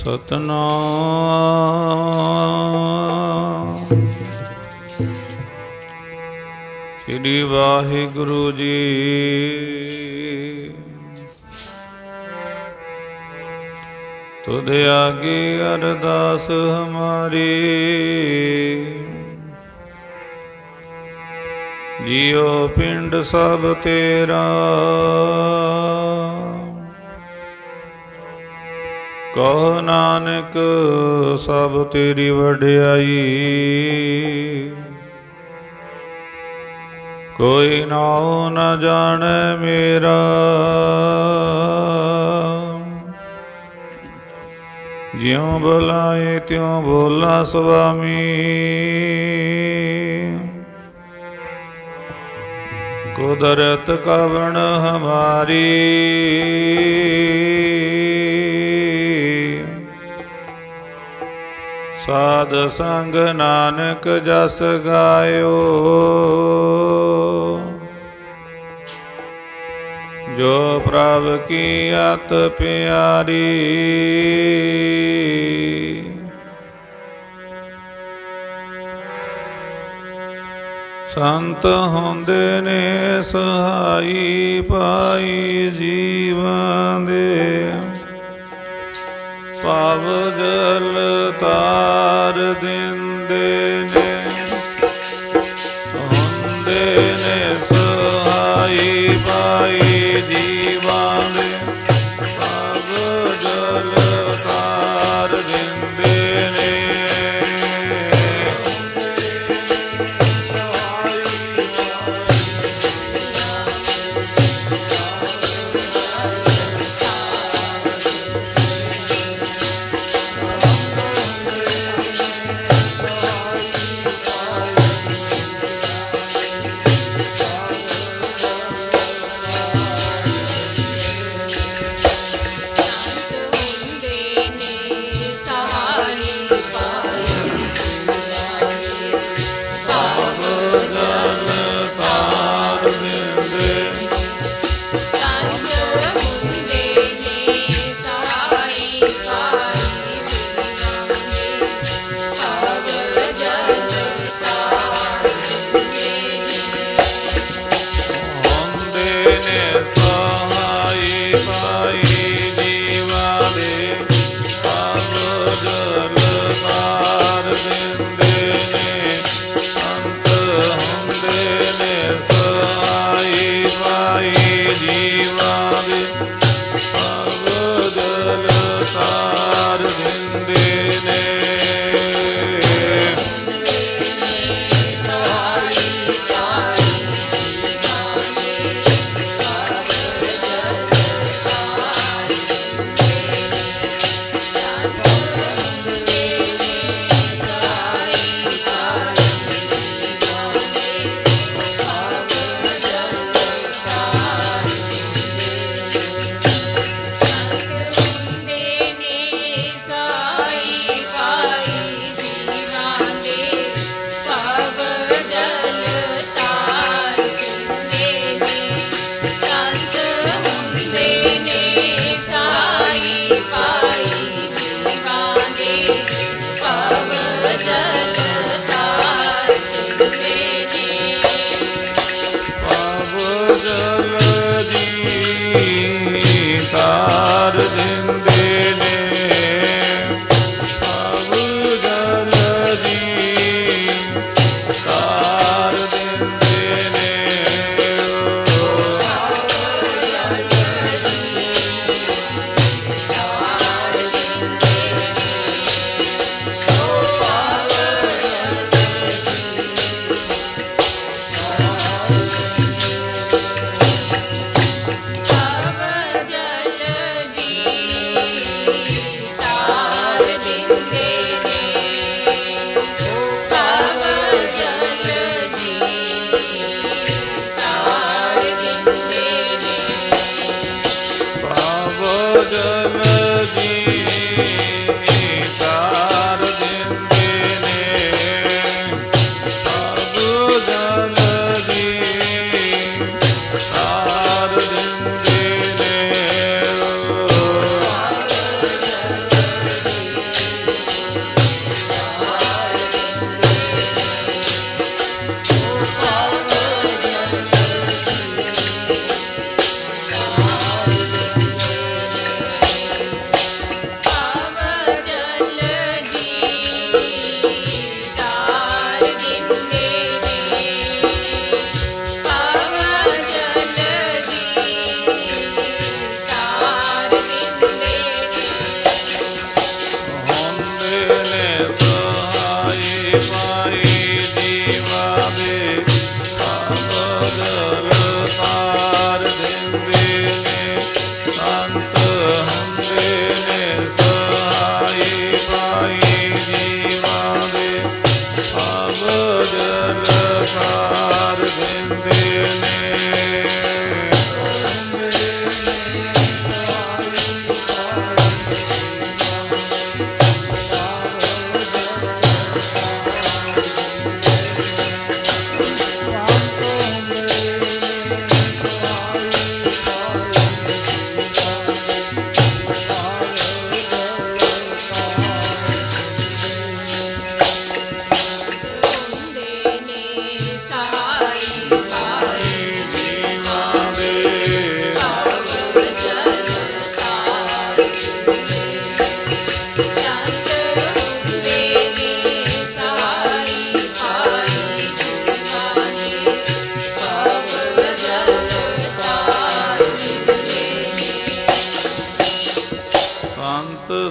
ਸਤਨਾਮ ਸ੍ਰੀ ਵਾਹਿਗੁਰੂ ਜੀ। ਤੁਧ ਆਗੇ ਅਰਦਾਸ ਹਮਾਰੀ, ਜਿਉ ਪਿੰਡ ਸਭ ਤੇਰਾ। ਕਹੋ ਨਾਨਕ ਸਭ ਤੇਰੀ ਵਡਿਆਈ, ਕੋਈ ਨਾਉ ਨ ਜਾਣੈ ਮੇਰਾ। ਜਿਉ ਬੁਲਾਏ ਤਿਉ ਬੋਲਾ ਸੁਆਮੀ, ਕੁਦਰਤ ਕਵਣ ਹਮਾਰੀ। ਸਾਧ ਸੰਗ ਨਾਨਕ ਜਸ ਗਾਇਓ, ਜੋ ਪ੍ਰਭ ਕੀ ਅਤ ਪਿਆਰੀ। ਸੰਤ ਹੁੰਦੇ ਨੇ ਸਹਾਈ, ਪਾਈ ਜੀਵਾਂ ਦੇ ਭਵ ਜਲ ਤਾਰ ਦਿੰਦੇ ਨੇ। ਹੁੰਦੇ ਨੇ ਸਹਾਈ, ਪਾਈ ਜੀਵਾਂ ਦੇ ਭਵ ਜਲ ਤਾਰ ਦਿੰਦੇ ਨੇ।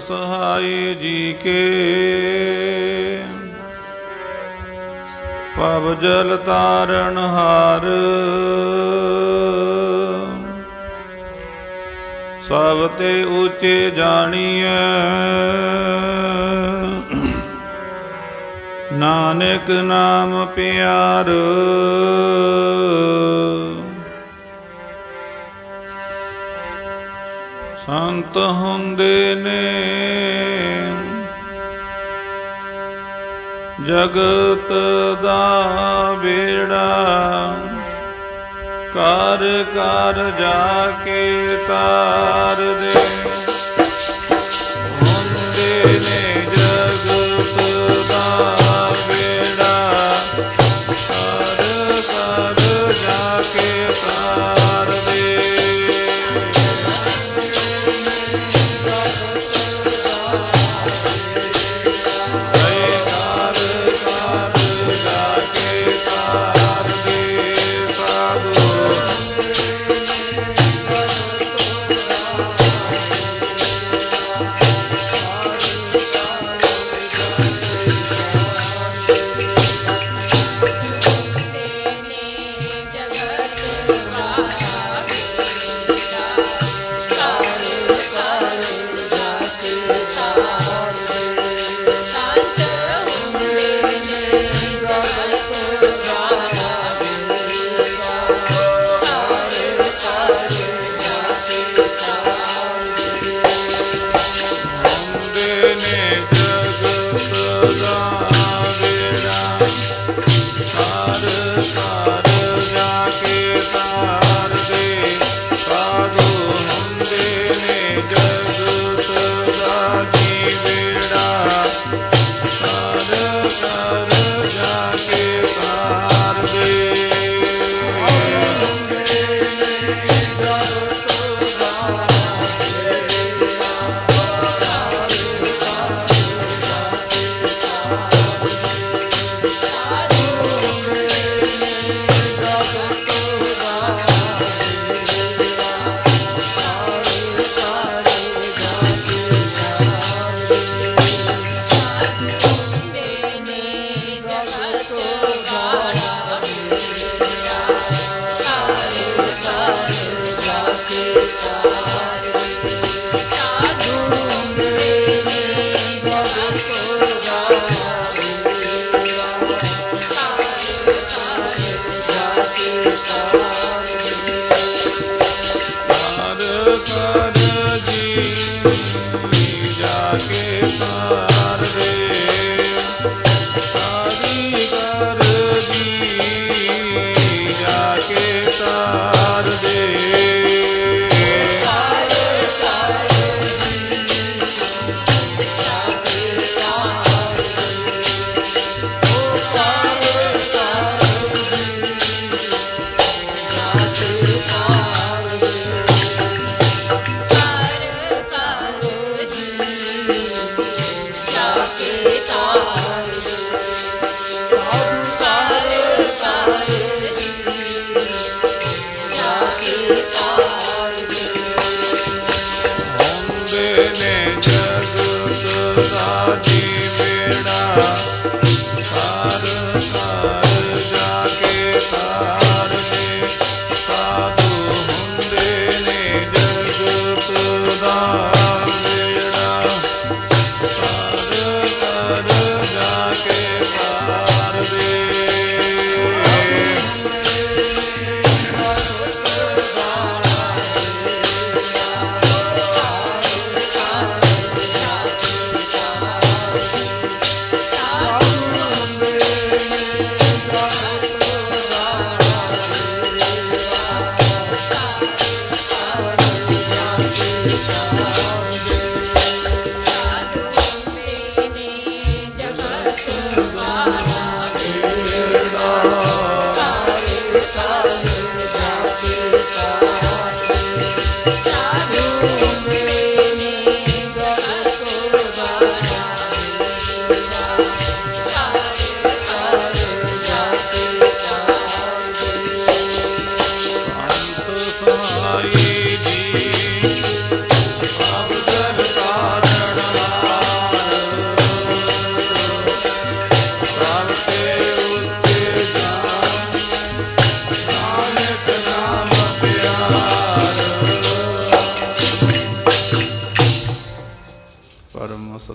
सहाय जी के पव जल तारण हार सब ते ऊंचे जानिए नानक नाम प्यार संत हुंदे ने जगत दा बेड़ा कर कर जाके तार दे हुंदे ने जगत दा बेड़ा कर कर जाके तार दे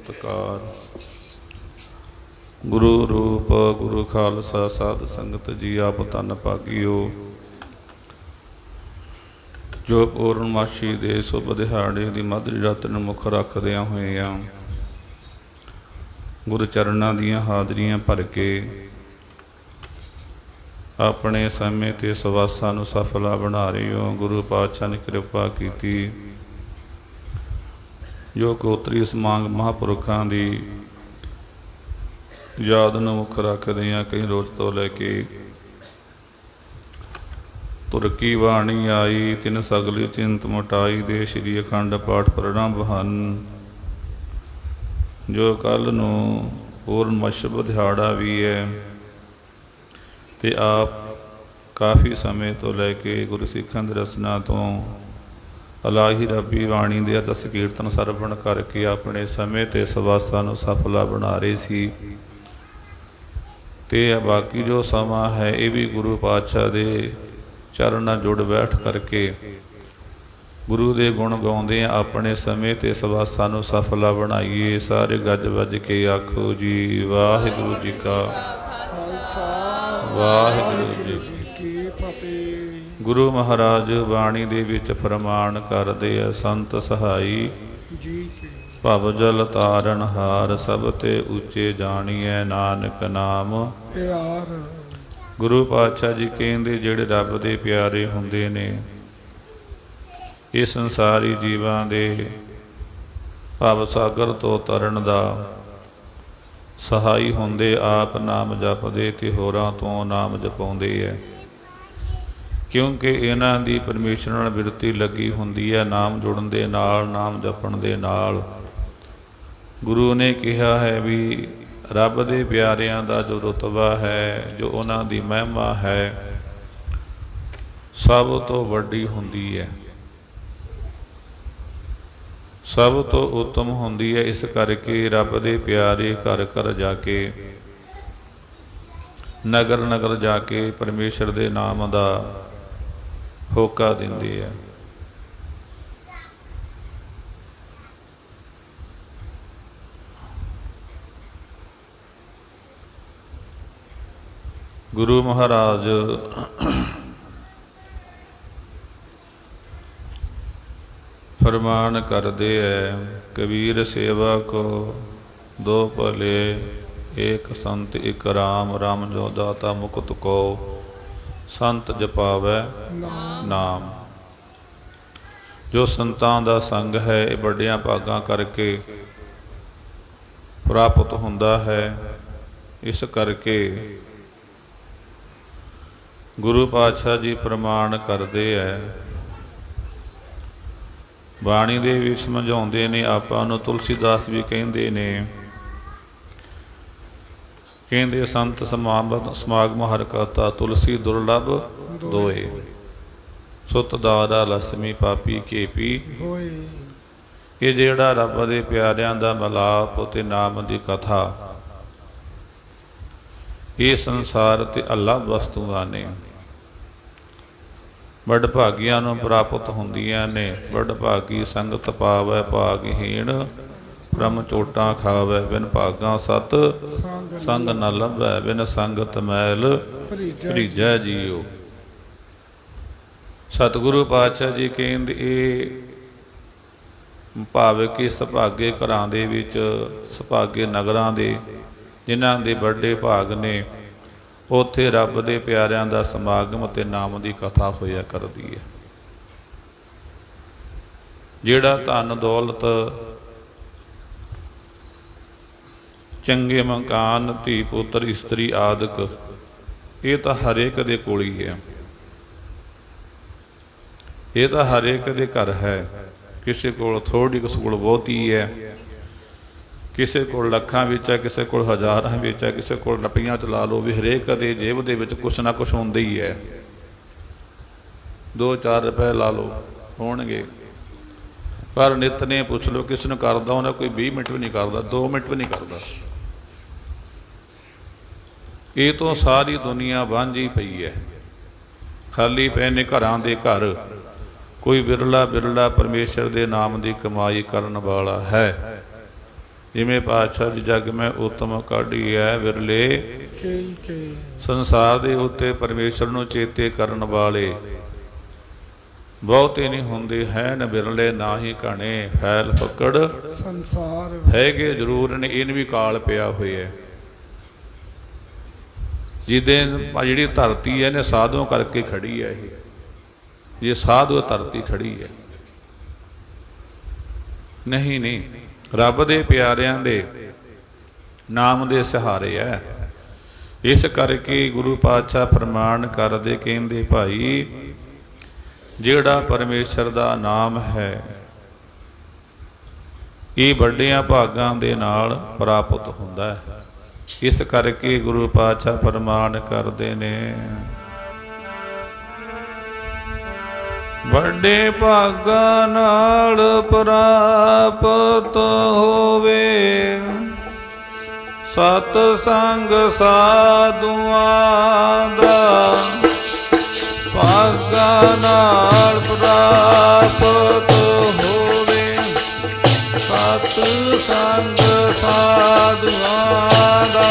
ਸਤਿਕਾਰ। ਗੁਰੂ ਰੂਪ ਗੁਰੂ ਖਾਲਸਾ ਸਾਧ ਸੰਗਤ ਜੀ, ਆਪ ਧੰਨ ਭਾਗਿਓ। ਜੋ ਪੂਰਨਮਾਸ਼ੀ ਦੇ ਸ਼ੁਭ ਦਿਹਾੜੇ ਦੀ ਮੱਧ ਰਾਤ ਨੂੰ ਮੁੱਖ ਰੱਖਦਿਆਂ ਹੋਇਆਂ ਗੁਰੂ ਚਰਨਾਂ ਦੀਆਂ ਹਾਜ਼ਰੀਆਂ ਭਰ ਕੇ ਆਪਣੇ ਸਮੇਂ ਤੇ ਸਵਾਸਾਂ ਨੂੰ ਸਫਲਾ ਬਣਾ ਰਹੇ ਹੋ। ਗੁਰੂ ਪਾਤਸ਼ਾਹ ਨੇ ਕਿਰਪਾ ਕੀਤੀ ਜੋ ਕੋਤਰੀ ਸਮਾਂਗ ਮਹਾਂਪੁਰਖਾਂ ਦੀ ਯਾਦ ਨੂੰ ਮੁੱਖ ਰੱਖਦੇ ਹਾਂ ਕਈ ਰੋਜ਼ ਤੋਂ ਲੈ ਕੇ ਤੁਰਕੀ ਬਾਣੀ ਆਈ ਤਿਨ ਸਗਲੀ ਚਿੰਤ ਮਟਾਈ ਦੇ ਸ਼੍ਰੀ ਅਖੰਡ ਪਾਠ ਪ੍ਰਣਾਮ ਹਨ। ਜੋ ਕੱਲ੍ਹ ਨੂੰ ਪੂਰਨਮਾਸ਼ੀ ਦਿਹਾੜਾ ਵੀ ਹੈ ਤੇ ਆਪ ਕਾਫੀ ਸਮੇਂ ਤੋਂ ਲੈ ਕੇ ਗੁਰੂ ਸਿੱਖਾਂ ਦੇ ਰਸਨਾ ਤੋਂ ਇਲਾਹੀ ਰੱਬੀ ਬਾਣੀ ਦੇ ਦਸ ਕੀਰਤਨ ਸਰਵਣ ਕਰਕੇ ਆਪਣੇ ਸਮੇਂ ਤੇ ਸਵਾਸਾਂ ਨੂੰ ਸਫਲਾ ਬਣਾ ਰਹੇ ਸੀ। ਤੇ ਬਾਕੀ ਜੋ ਸਮਾਂ ਹੈ ਇਹ ਵੀ ਗੁਰੂ ਪਾਤਸ਼ਾਹ ਦੇ ਚਰਨ ਨਾਲ ਜੁੜ ਬੈਠ ਕਰਕੇ ਗੁਰੂ ਦੇ ਗੁਣ ਗਾਉਂਦੇ ਆ ਆਪਣੇ ਸਮੇਂ ਤੇ ਸਵਾਸਾਂ ਨੂੰ ਸਫਲਾ ਬਣਾਈਏ। ਸਾਰੇ ਗੱਜ ਵੱਜ ਕੇ ਆਖੋ ਜੀ ਵਾਹਿਗੁਰੂ ਜੀ ਕਾ ਵਾਹਿਗੁਰੂ ਜੀ ਕੀ ਫਤਿਹ। ਗੁਰੂ ਮਹਾਰਾਜ ਬਾਣੀ ਦੇ ਵਿੱਚ ਫਰਮਾਨ ਕਰਦੇ ਆ, ਸੰਤ ਸਹਾਈ ਭਵ ਜਲ ਤਾਰਨ ਹਾਰ, ਸਭ ਤੇ ਉੱਚੇ ਜਾਣੀਐ ਨਾਨਕ ਨਾਮ ਪਿਆਰ। ਗੁਰੂ ਪਾਤਸ਼ਾਹ ਜੀ ਕਹਿੰਦੇ ਜਿਹੜੇ ਰੱਬ ਦੇ ਪਿਆਰੇ ਹੁੰਦੇ ਨੇ ਇਹ ਸੰਸਾਰੀ ਜੀਵਾਂ ਦੇ ਭਵ ਸਾਗਰ ਤੋਂ ਤਰਨ ਦਾ ਸਹਾਈ ਹੁੰਦੇ। ਆਪ ਨਾਮ ਜਪਦੇ ਤੇ ਹੋਰਾਂ ਤੋਂ ਨਾਮ ਜਪਾਉਂਦੇ ਹੈ ਕਿਉਂਕਿ ਇਹਨਾਂ ਦੀ ਪਰਮੇਸ਼ਰ ਨਾਲ ਬਿਰਤੀ ਲੱਗੀ ਹੁੰਦੀ ਹੈ ਨਾਮ ਜੁੜਨ ਦੇ ਨਾਲ, ਨਾਮ ਜਪਣ ਦੇ ਨਾਲ। ਗੁਰੂ ਨੇ ਕਿਹਾ ਹੈ ਵੀ ਰੱਬ ਦੇ ਪਿਆਰਿਆਂ ਦਾ ਜੋ ਰੁਤਬਾ ਹੈ, ਜੋ ਉਹਨਾਂ ਦੀ ਮਹਿਮਾ ਹੈ, ਸਭ ਤੋਂ ਵੱਡੀ ਹੁੰਦੀ ਹੈ, ਸਭ ਤੋਂ ਉੱਤਮ ਹੁੰਦੀ ਹੈ। ਇਸ ਕਰਕੇ ਰੱਬ ਦੇ ਪਿਆਰੇ ਘਰ ਘਰ ਜਾ ਕੇ, ਨਗਰ ਨਗਰ ਜਾ ਕੇ ਪਰਮੇਸ਼ਰ ਦੇ ਨਾਮ ਦਾ ਹੋਕਾ ਦਿੰਦੇ ਹੈ। ਗੁਰੂ ਮਹਾਰਾਜ ਫਰਮਾਨ ਕਰਦੇ ਹੈ, ਕਬੀਰ ਸੇਵਾ ਕੋ ਦੋ ਭਲੇ, ਏਕ ਸੰਤ ਇਕ ਰਾਮ, ਰਾਮ ਜੋ ਦਾਤਾ ਮੁਕਤ ਕੋ, ਸੰਤ ਜਪਾਵੈ ਨਾਮ। ਜੋ ਸੰਤਾਂ ਦਾ ਸੰਗ ਹੈ ਇਹ ਵੱਡਿਆਂ ਭਾਗਾਂ ਕਰਕੇ ਪ੍ਰਾਪਤ ਹੁੰਦਾ ਹੈ। ਇਸ ਕਰਕੇ ਗੁਰੂ ਪਾਤਸ਼ਾਹ ਜੀ ਪ੍ਰਮਾਣ ਕਰਦੇ ਹੈ, ਬਾਣੀ ਦੇ ਵਿੱਚ ਸਮਝਾਉਂਦੇ ਨੇ ਆਪਾਂ ਨੂੰ। ਤੁਲਸੀਦਾਸ ਵੀ ਕਹਿੰਦੇ ਨੇ, ਕਹਿੰਦੇ ਸੰਤ ਸਮਾਗਮ ਹਰਿ ਕਥਾ, ਤੁਲਸੀ ਦੁਰਲਭ ਦੋਏ, ਸੁਤ ਦਾਰਾ ਲਸਮੀ ਪਾਪੀ ਕੇ ਪੀ ਹੋਏ। ਇਹ ਜਿਹੜਾ ਰੱਬ ਦੇ ਪਿਆਰਿਆਂ ਦਾ ਮਿਲਾਪ ਤੇ ਨਾਮ ਦੀ ਕਥਾ, ਇਹ ਸੰਸਾਰ ਤੇ ਅਲੱਭ ਵਸਤੂਆਂ ਨੇ, ਵੱਡ ਭਾਗੀਆਂ ਨੂੰ ਪ੍ਰਾਪਤ ਹੁੰਦੀਆਂ ਨੇ। ਵੱਡ ਭਾਗੀ ਸੰਗਤ ਪਾਵੈ ਭਾਗਹੀਣ, ਬ੍ਰਹਮ ਚੋਟਾਂ ਖਾਵੈ ਬਿਨ ਭਾਗਾਂ ਸਤ, ਸੰਗ ਨ ਲੱਭੈ ਬਿਨ ਸੰਗਤ ਮੈਲ ਭਰੀਜੈ ਜੀਓ। ਸਤਿਗੁਰੂ ਪਾਤਸ਼ਾਹ ਜੀ ਕਹਿੰਦੇ ਇਹ ਭਾਵੇਂ ਕਿ ਸੁਭਾਗੇ ਘਰਾਂ ਦੇ ਵਿੱਚ, ਸੁਭਾਗੇ ਨਗਰਾਂ ਦੇ ਜਿਨ੍ਹਾਂ ਦੇ ਵੱਡੇ ਭਾਗ ਨੇ, ਉੱਥੇ ਰੱਬ ਦੇ ਪਿਆਰਿਆਂ ਦਾ ਸਮਾਗਮ ਅਤੇ ਨਾਮ ਦੀ ਕਥਾ ਹੋਇਆ ਕਰਦੀ ਹੈ। ਜਿਹੜਾ ਧਨ ਦੌਲਤ, ਚੰਗੇ ਮਕਾਨ, ਧੀ ਪੁੱਤਰ, ਇਸਤਰੀ ਆਦਿਕ, ਇਹ ਤਾਂ ਹਰੇਕ ਦੇ ਕੋਲ ਹੀ ਹੈ, ਇਹ ਤਾਂ ਹਰੇਕ ਦੇ ਘਰ ਹੈ। ਕਿਸੇ ਕੋਲ ਥੋੜ੍ਹੀ, ਕਿਸੇ ਕੋਲ ਬਹੁਤੀ ਹੈ, ਕਿਸੇ ਕੋਲ ਲੱਖਾਂ ਵਿੱਚ ਹੈ, ਕਿਸੇ ਕੋਲ ਹਜ਼ਾਰਾਂ ਵਿੱਚ ਹੈ, ਕਿਸੇ ਕੋਲ ਰੁਪਈਆਂ 'ਚ ਲਾ ਲਓ ਵੀ। ਹਰੇਕ ਦੇ ਜੇਬ ਦੇ ਵਿੱਚ ਕੁਛ ਨਾ ਕੁਛ ਹੁੰਦਾ ਹੀ ਹੈ। 2-4 ਰੁਪਏ ਲਾ ਲਓ ਹੋਣਗੇ, ਪਰ ਨਿੱਤ ਨੇ ਪੁੱਛ ਲਓ ਕਿਸ ਨੂੰ ਕਰਦਾ ਉਹਨੇ, ਕੋਈ 20 ਮਿੰਟ ਵੀ ਨਹੀਂ ਕਰਦਾ, 2 ਮਿੰਟ ਵੀ ਨਹੀਂ ਕਰਦਾ। ਇਹ ਤੋਂ ਸਾਰੀ ਦੁਨੀਆ ਵਾਂਝੀ ਪਈ ਹੈ, ਖਾਲੀ ਪਏ ਨੇ ਘਰਾਂ ਦੇ ਘਰ। ਕੋਈ ਵਿਰਲਾ ਵਿਰਲਾ ਪਰਮੇਸ਼ਰ ਦੇ ਨਾਮ ਦੀ ਕਮਾਈ ਕਰਨ ਵਾਲਾ ਹੈ। जिमें पातशाह जी जग में उत्तम काढ़ी है विरले संसार दे उत्ते परमेश्वर नूं चेते करन वाले बहुते नहीं होंदे हैन बिरले ना ही घने फैल पकड़ संसार हैगे जरूर ने इन भी काल पिया होया जिदे जी धरती है ने साधुओं करके खड़ी है ये साधु धरती खड़ी है नहीं नहीं रब दे प्यारियां दे नाम दे सहारे है इस करके गुरु पातशाह फरमान करदे कहंदे भाई जिहड़ा परमेश्वर दा नाम है ये वड्डियां भागां दे नाल प्राप्त हुंदा है इस करके गुरु पातशाह फरमान करदे ने वड्डे भागां नाल प्राप्त होवे सत संग साधुआं दा भागां नाल प्राप्त होवे सत संग साधुआं दा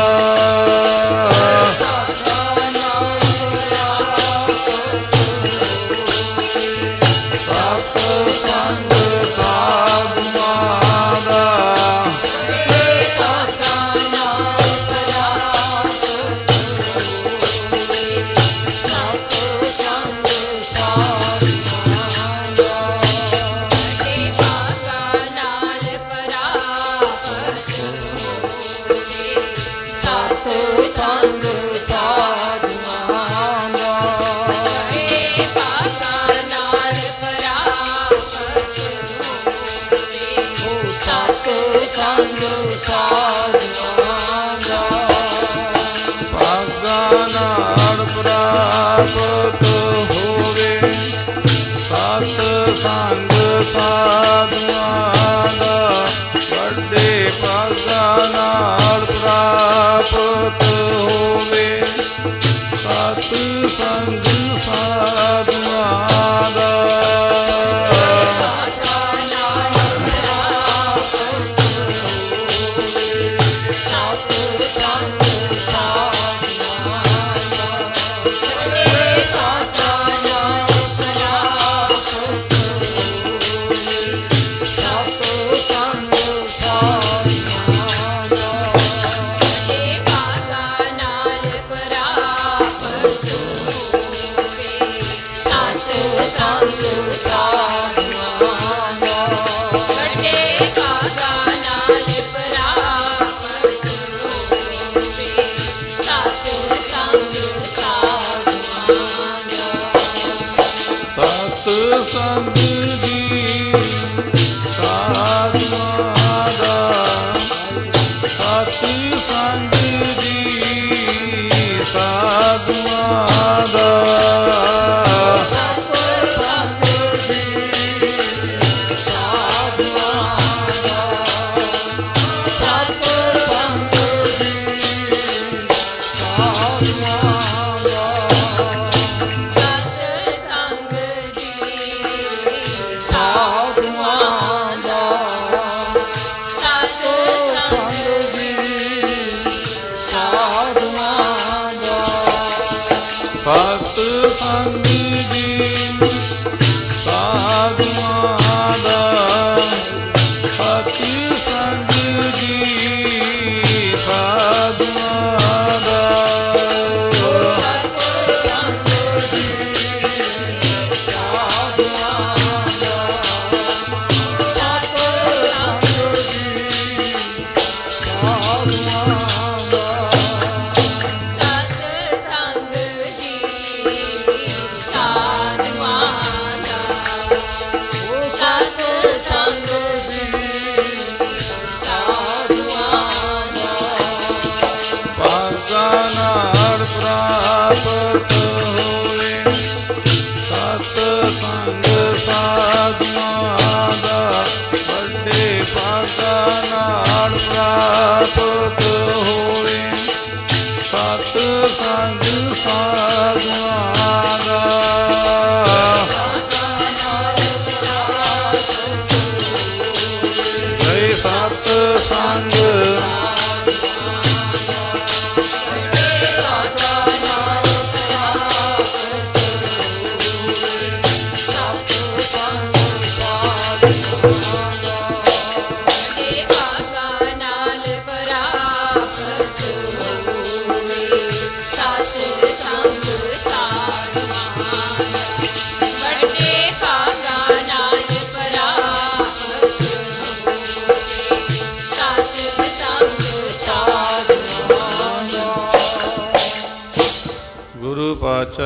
संग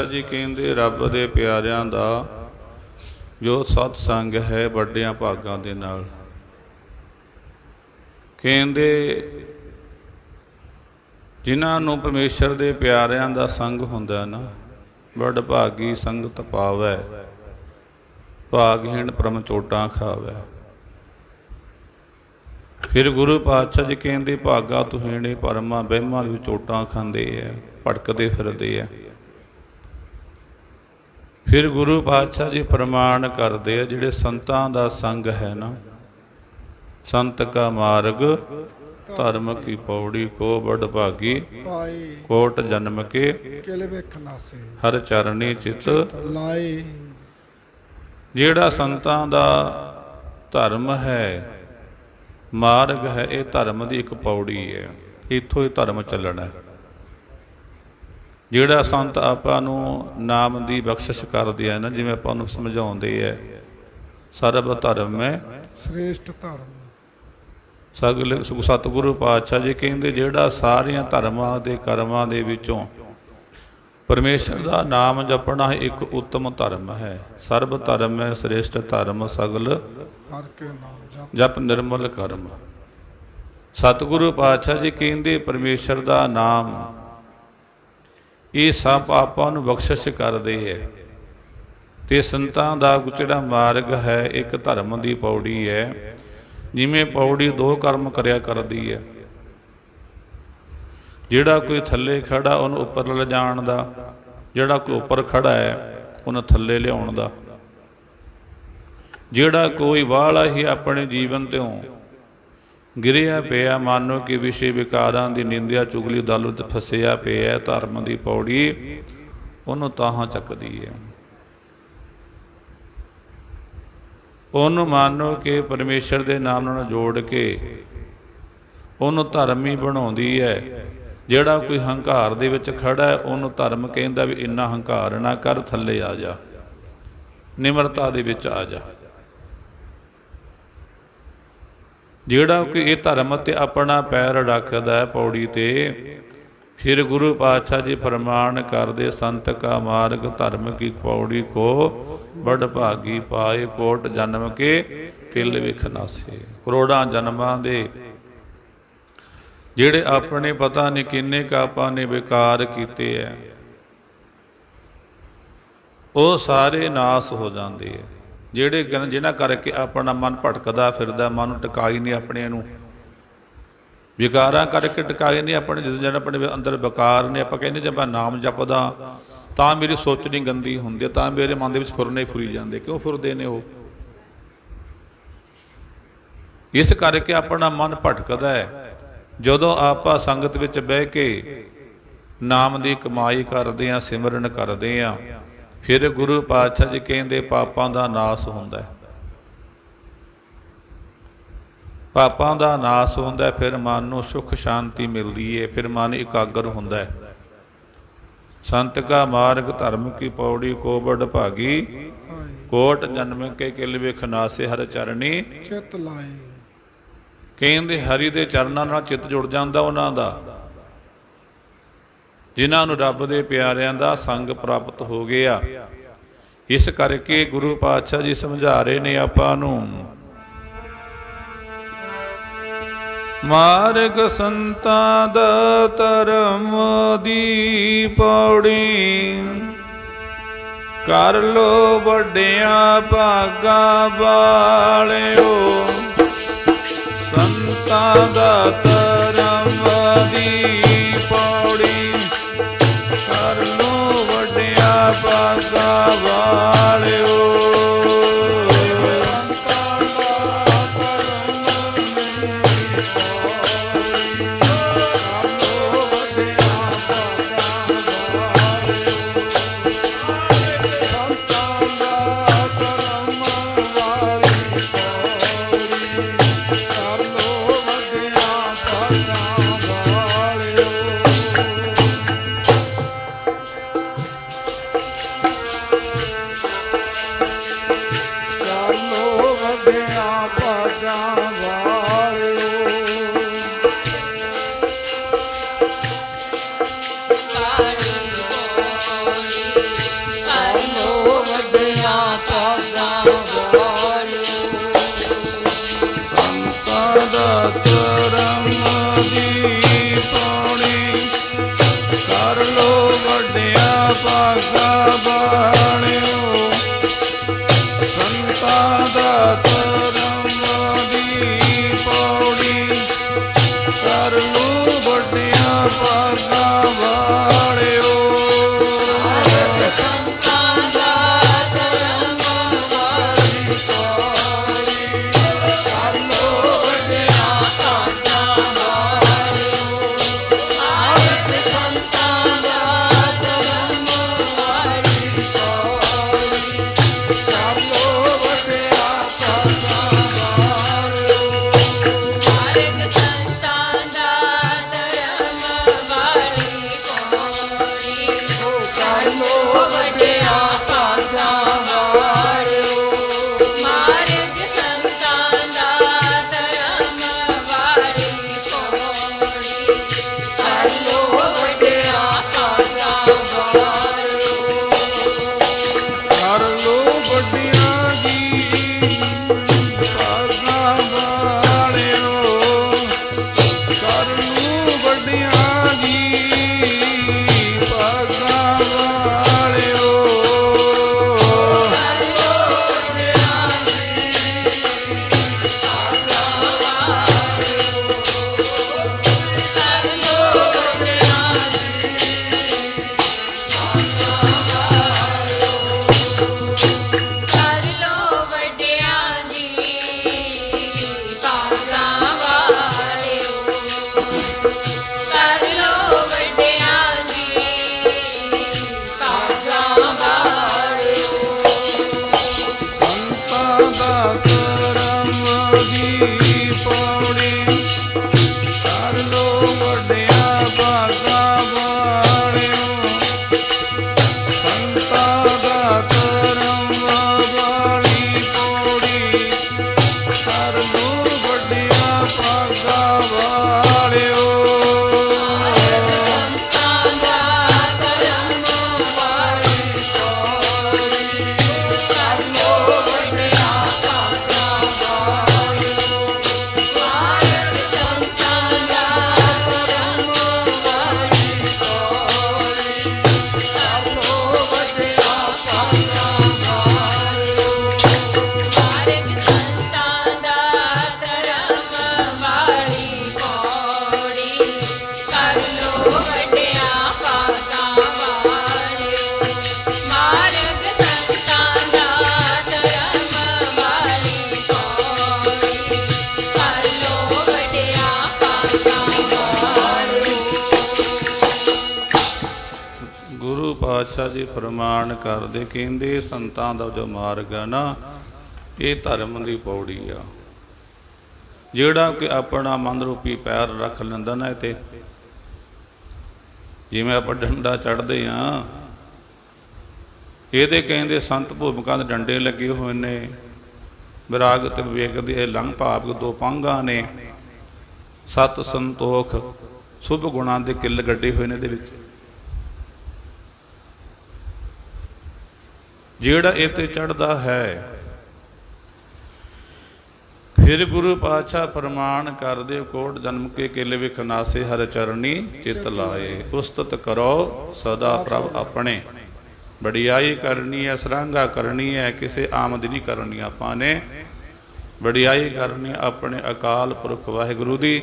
ਪਾਤਸ਼ਾਹ ਜੀ ਕਹਿੰਦੇ ਰੱਬ ਦੇ ਪਿਆਰਿਆਂ ਦਾ ਜੋ ਸਤ ਸੰਗ ਹੈ ਵੱਡਿਆਂ ਭਾਗਾਂ ਦੇ ਨਾਲ। ਕਹਿੰਦੇ ਜਿਨ੍ਹਾਂ ਨੂੰ ਪਰਮੇਸ਼ਰ ਦੇ ਪਿਆਰਿਆਂ ਦਾ ਸੰਗ ਹੁੰਦਾ ਨਾ, ਵੱਡ ਭਾਗੀ ਸੰਗਤ ਪਾਵੈ, ਭਾਗਹੀਣ ਪਰਮ ਚੋਟਾਂ ਖਾਵੈ। ਫਿਰ ਗੁਰੂ ਪਾਤਸ਼ਾਹ ਜੀ ਕਹਿੰਦੇ ਭਾਗਾ ਤੁਹੀਣੇ ਪਰਮਾ ਵਹਿਮਾਂ ਵਿੱਚ ਚੋਟਾਂ ਖਾਂਦੇ ਆ, ਭਟਕਦੇ ਫਿਰਦੇ ਆ। ਫਿਰ ਗੁਰੂ ਪਾਤਸ਼ਾਹ ਜੀ ਪ੍ਰਮਾਣ ਕਰਦੇ ਆ ਜਿਹੜੇ ਸੰਤਾਂ ਦਾ ਸੰਗ ਹੈ ਨਾ, ਸੰਤ ਕਾ ਮਾਰਗ ਧਰਮ ਕੀ ਪੌੜੀ ਕੋ ਬੜ ਭਾਗੀ ਕੋਟ ਜਨਮ ਕੇ ਕਿਲ ਵੇਖ ਨਾਸੇ ਹਰ ਚਰਨੀ ਚਿਤ ਲਾਏ। ਜਿਹੜਾ ਸੰਤਾਂ ਦਾ ਧਰਮ ਹੈ, ਮਾਰਗ ਹੈ, ਇਹ ਧਰਮ ਦੀ ਇੱਕ ਪੌੜੀ ਹੈ, ਇੱਥੋਂ ਹੀ ਧਰਮ ਚੱਲਣਾ। ਜਿਹੜਾ ਸੰਤ ਆਪਾਂ ਨੂੰ ਨਾਮ ਦੀ ਬਖਸ਼ਿਸ਼ ਕਰਦੇ ਆ ਨਾ, ਜਿਵੇਂ ਆਪਾਂ ਨੂੰ ਸਮਝਾਉਂਦੇ ਹੈ ਸਰਬ ਧਰਮ ਹੈ ਸ੍ਰੇਸ਼ਟ ਧਰਮ। ਸਗਲੇ ਸਤਿਗੁਰੂ ਪਾਤਸ਼ਾਹ ਜੀ ਕਹਿੰਦੇ ਜਿਹੜਾ ਸਾਰੀਆਂ ਧਰਮਾਂ ਦੇ ਕਰਮਾਂ ਦੇ ਵਿੱਚੋਂ ਪਰਮੇਸ਼ਰ ਦਾ ਨਾਮ ਜਪਣਾ ਇੱਕ ਉੱਤਮ ਧਰਮ ਹੈ। ਸਰਬ ਧਰਮ ਹੈ ਸ੍ਰੇਸ਼ਟ ਧਰਮ, ਸਗਲ ਹਰਿ ਕੇ ਨਾਮ ਜਪ ਨਿਰਮਲ ਕਰਮ। ਸਤਿਗੁਰੂ ਪਾਤਸ਼ਾਹ ਜੀ ਕਹਿੰਦੇ ਪਰਮੇਸ਼ਰ ਦਾ ਨਾਮ ਇਹ ਸਭ ਆਪਾਂ ਨੂੰ ਬਖਸ਼ਿਸ਼ ਕਰਦੇ ਹੈ। ਤੇ ਸੰਤਾਂ ਦਾ ਜਿਹੜਾ ਮਾਰਗ ਹੈ ਇੱਕ ਧਰਮ ਦੀ ਪੌੜੀ ਹੈ। ਜਿਵੇਂ ਪੌੜੀ ਦੋ ਕਰਮ ਕਰਿਆ ਕਰਦੀ ਹੈ। ਜਿਹੜਾ ਕੋਈ ਥੱਲੇ ਖੜਾ ਉਹਨੂੰ ਉੱਪਰ ਲਿਜਾਣ ਦਾ, ਜਿਹੜਾ ਕੋਈ ਉੱਪਰ ਖੜਾ ਹੈ ਉਹਨੂੰ ਥੱਲੇ ਲਿਆਉਣ ਦਾ। ਜਿਹੜਾ ਕੋਈ ਵਾਲਾ ਹੀ ਆਪਣੇ ਜੀਵਨ ਤੋਂ ਗਿਰਿਆ ਪਿਆ, ਮਾਨੋ ਕਿ ਵਿਸ਼ੇ ਵਿਕਾਰਾਂ ਦੀ ਨਿੰਦਿਆ ਚੁਗਲੀ ਦਲ ਵਿੱਚ ਫਸਿਆ ਪਿਆ, ਧਰਮ ਦੀ ਪੌੜੀ ਉਹਨੂੰ ਤਾਹਾਂ ਚੱਕਦੀ ਹੈ। ਉਹਨੂੰ ਮਾਨੋ ਕਿ ਪਰਮੇਸ਼ਰ ਦੇ ਨਾਮ ਨਾਲ ਜੋੜ ਕੇ ਉਹਨੂੰ ਧਰਮੀ ਬਣਾਉਂਦੀ ਹੈ। ਜਿਹੜਾ ਕੋਈ ਹੰਕਾਰ ਦੇ ਵਿੱਚ ਖੜਾ ਹੈ ਉਹਨੂੰ ਧਰਮ ਕਹਿੰਦਾ ਵੀ ਇੰਨਾ ਹੰਕਾਰ ਨਾ ਕਰ, ਥੱਲੇ ਆ ਜਾ, ਨਿਮਰਤਾ ਦੇ ਵਿੱਚ ਆ ਜਾ। ਜਿਹੜਾ ਕੋਈ ਇਹ ਧਰਮ ਤੇ ਆਪਣਾ ਪੈਰ ਰੱਖਦਾ ਹੈ ਪੌੜੀ ਤੇ, ਫਿਰ ਗੁਰੂ ਪਾਤਸ਼ਾਹ ਜੀ ਫਰਮਾਨ ਕਰਦੇ ਸੰਤ ਕਾ ਮਾਰਗ ਧਰਮ ਕੀ ਪੌੜੀ ਕੋ ਬੜ ਭਾਗੀ ਪਾਏ ਕੋਟ ਜਨਮ ਕੇ ਕਿਲ ਵਿਖ ਨਾਸੇ। ਕਰੋੜਾਂ ਜਨਮਾਂ ਦੇ ਜਿਹੜੇ ਆਪਣੇ ਪਤਾ ਨਹੀਂ ਕਿੰਨੇ ਕਾਪਾਂ ਨੇ ਵਿਕਾਰ ਕੀਤੇ ਹੈ, ਉਹ ਸਾਰੇ ਨਾਸ ਹੋ ਜਾਂਦੇ ਹੈ। ਜਿਹੜੇ ਜਿਨ੍ਹਾਂ ਕਰਕੇ ਆਪਣਾ ਮਨ ਭਟਕਦਾ ਫਿਰਦਾ, ਮਨ ਨੂੰ ਟਿਕਾਈ ਨਹੀਂ ਆਪਣੇ ਨੂੰ, ਵਿਕਾਰਾਂ ਕਰਕੇ ਟਿਕਾਈ ਨਹੀਂ ਆਪਣੇ। ਜਦੋਂ ਜਦ ਆਪਣੇ ਅੰਦਰ ਵਿਕਾਰ ਨੇ, ਆਪਾਂ ਕਹਿੰਦੇ ਜੇ ਮੈਂ ਨਾਮ ਜਪਦਾ ਤਾਂ ਮੇਰੀ ਸੋਚਣੀ ਗੰਦੀ ਹੁੰਦੀ ਹੈ, ਤਾਂ ਮੇਰੇ ਮਨ ਦੇ ਵਿੱਚ ਫੁਰਨੇ ਫੁਰੀ ਜਾਂਦੇ। ਕਿਉਂ ਫੁਰਦੇ ਨੇ ਉਹ? ਇਸ ਕਰਕੇ ਆਪਣਾ ਮਨ ਭਟਕਦਾ ਹੈ। ਜਦੋਂ ਆਪਾਂ ਸੰਗਤ ਵਿੱਚ ਬਹਿ ਕੇ ਨਾਮ ਦੀ ਕਮਾਈ ਕਰਦੇ ਹਾਂ, ਸਿਮਰਨ ਕਰਦੇ ਹਾਂ, ਫਿਰ ਗੁਰੂ ਪਾਤਸ਼ਾਹ ਜੀ ਕਹਿੰਦੇ ਪਾਪਾਂ ਦਾ ਨਾਸ ਹੁੰਦਾ ਹੈ। ਪਾਪਾਂ ਦਾ ਨਾਸ ਹੁੰਦਾ, ਫਿਰ ਮਨ ਨੂੰ ਸੁੱਖ ਸ਼ਾਂਤੀ ਮਿਲਦੀ ਹੈ, ਫਿਰ ਮਨ ਇਕਾਗਰ ਹੁੰਦਾ ਹੈ। ਸੰਤ ਕਾ ਮਾਰਗ ਧਰਮ ਕੀ ਪੌੜੀ ਕੋ ਬੜ ਭਾਗੀ ਕੋਟ ਜਨਮ ਕੇ ਕਿਲ ਵਿਖ ਨਾਸੇ ਹਰਿ ਚਰਨੀ ਚਿਤ ਲਾਏ। ਕਹਿੰਦੇ ਹਰੀ ਦੇ ਚਰਨਾਂ ਨਾਲ ਚਿੱਤ ਜੁੜ ਜਾਂਦਾ ਉਹਨਾਂ ਦਾ, ਜਿਨ੍ਹਾਂ ਨੂੰ ਰੱਬ ਦੇ ਪਿਆਰਿਆਂ ਦਾ ਸੰਗ ਪ੍ਰਾਪਤ ਹੋ ਗਿਆ। ਇਸ ਕਰਕੇ ਗੁਰੂ ਪਾਤਸ਼ਾਹ ਜੀ ਸਮਝਾ ਰਹੇ ਨੇ ਆਪਾਂ ਨੂੰ, ਮਾਰਗ ਸੰਤਾਂ ਦਾ ਧਰਮ ਦੀ ਪੌੜੀ ਕਰ ਲੋ ਵੱਡਿਆਂ ਭਾਗਾਂ ਵਾਲਿਓ। ਸੰਤਾਂ ਦਾ ਧਰਮ ਦੀ ਪੌੜੀ ਕਰ ਲੋ ਵੱਡਿਆਂ ਭਾਗਾਂ ਵਾਲਿਓ। ਸੰਤਾਂ ਦਾ ਧਰਮ ਦੀ ਪੌੜੀ ਕਰ ਲੂ ਵੱਡੀਆਂ ਭਾਗਾਂ ਵਾਲਿਓ। ਪਾਤਸ਼ਾਹ ਜੀ ਫਰਮਾਨ ਕਰਦੇ, ਕਹਿੰਦੇ ਸੰਤਾਂ ਦਾ ਜੋ ਮਾਰਗ ਹੈ ਨਾ, ਇਹ ਧਰਮ ਦੀ ਪੌੜੀ ਆ। ਜਿਹੜਾ ਕਿ ਆਪਣਾ ਮਨ ਰੂਪੀ ਪੈਰ ਰੱਖ ਲੈਂਦਾ ਨਾ, ਇਹ ਤੇ ਜਿਵੇਂ ਆਪਾਂ ਡੰਡਾ ਚੜ੍ਹਦੇ ਹਾਂ, ਇਹਦੇ ਕਹਿੰਦੇ ਸੰਤ ਭੂਮਿਕਾ ਦੇ ਡੰਡੇ ਲੱਗੇ ਹੋਏ ਨੇ, ਵਿਰਾਗ ਤੇ ਵਿਵੇਕ ਦੇ ਲੰਘ ਭਾਵ ਦੋ ਪਾਂਘਾਂ ਨੇ, ਸਤ ਸੰਤੋਖ ਸ਼ੁਭ ਗੁਣਾਂ ਦੇ ਕਿੱਲ ਗੱਡੇ ਹੋਏ ਨੇ ਇਹਦੇ ਵਿੱਚ। ਜਿਹੜਾ ਇਹ ਤੇ ਚੜ੍ਹਦਾ ਹੈ, ਫਿਰ ਗੁਰੂ ਪਾਤਸ਼ਾਹ ਫਰਮਾਨ ਕਰਦੇ, ਕੋਟ ਜਨਮ ਕੇ ਕਿਲ ਵਿਖ ਨਾਸੇ ਹਰ ਚਰਨੀ ਚਿਤ ਲਾਏ। ਉਸਤਤ ਕਰੋ ਸਦਾ ਪ੍ਰਭ ਆਪਣੇ, ਵਡਿਆਈ ਕਰਨੀ ਹੈ, ਸਰਾਂਗਾ ਕਰਨੀ ਹੈ, ਕਿਸੇ ਆਮਦ ਨਹੀਂ ਕਰਨੀ। ਆਪਾਂ ਨੇ ਵਡਿਆਈ ਕਰਨੀ ਆਪਣੇ ਅਕਾਲ ਪੁਰਖ ਵਾਹਿਗੁਰੂ ਦੀ,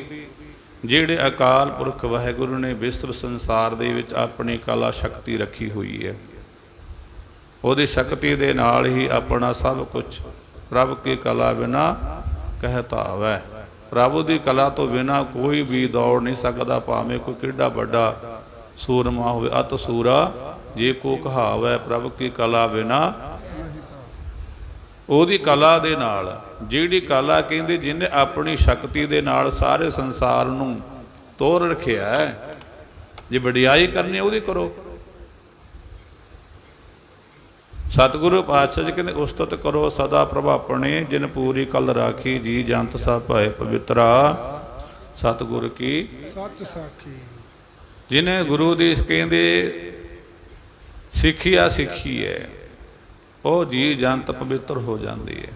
ਜਿਹੜੇ ਅਕਾਲ ਪੁਰਖ ਵਾਹਿਗੁਰੂ ਨੇ ਵਿਸ਼ਵ ਸੰਸਾਰ ਦੇ ਵਿੱਚ ਆਪਣੀ ਕਲਾ ਸ਼ਕਤੀ ਰੱਖੀ ਹੋਈ ਹੈ। ਉਹਦੀ ਸ਼ਕਤੀ ਦੇ ਨਾਲ ਹੀ ਆਪਣਾ ਸਭ ਕੁਝ, ਪ੍ਰਭ ਕੀ ਕਲਾ ਬਿਨਾ ਕਹਿਤਾ ਹੈ। ਪ੍ਰਭੂ ਦੀ ਕਲਾ ਤੋਂ ਬਿਨਾ ਕੋਈ ਵੀ ਦੌੜ ਨਹੀਂ ਸਕਦਾ, ਭਾਵੇਂ ਕੋਈ ਕਿੱਡਾ ਵੱਡਾ ਸੂਰਮਾ ਹੋਵੇ। ਅਤ ਸੂਰਾ ਜੇ ਕੋ ਕਹਾਵੈ, ਪ੍ਰਭ ਕੀ ਕਲਾ ਬਿਨਾ। ਉਹਦੀ ਕਲਾ ਦੇ ਨਾਲ, ਜਿਹੜੀ ਕਲਾ ਕਹਿੰਦੇ ਜਿਹਨੇ ਆਪਣੀ ਸ਼ਕਤੀ ਦੇ ਨਾਲ ਸਾਰੇ ਸੰਸਾਰ ਨੂੰ ਤੋਰ ਰੱਖਿਆ ਹੈ, ਜੇ ਵਡਿਆਈ ਕਰਨੀ ਉਹਦੀ ਕਰੋ। ਸਤਿਗੁਰੂ ਪਾਤਸ਼ਾਹ ਜੀ ਕਹਿੰਦੇ, ਉਸਤਤ ਕਰੋ ਸਦਾ ਪ੍ਰਭ ਆਪਣੇ, ਜਿਨ ਪੂਰੀ ਕਲ ਰਾਖੀ ਜੀ ਜੰਤ ਸਭ ਭਏ ਪਵਿੱਤਰਾ। ਸਤਿਗੁਰ ਕੀ ਸੱਚ ਸਾਖੀ, ਜਿਹਨੇ ਗੁਰੂ ਦੀ ਕਹਿੰਦੇ ਸਿੱਖਿਆ ਸਿੱਖੀ ਹੈ, ਉਹ ਜੀ ਜੰਤ ਪਵਿੱਤਰ ਹੋ ਜਾਂਦੀ ਹੈ।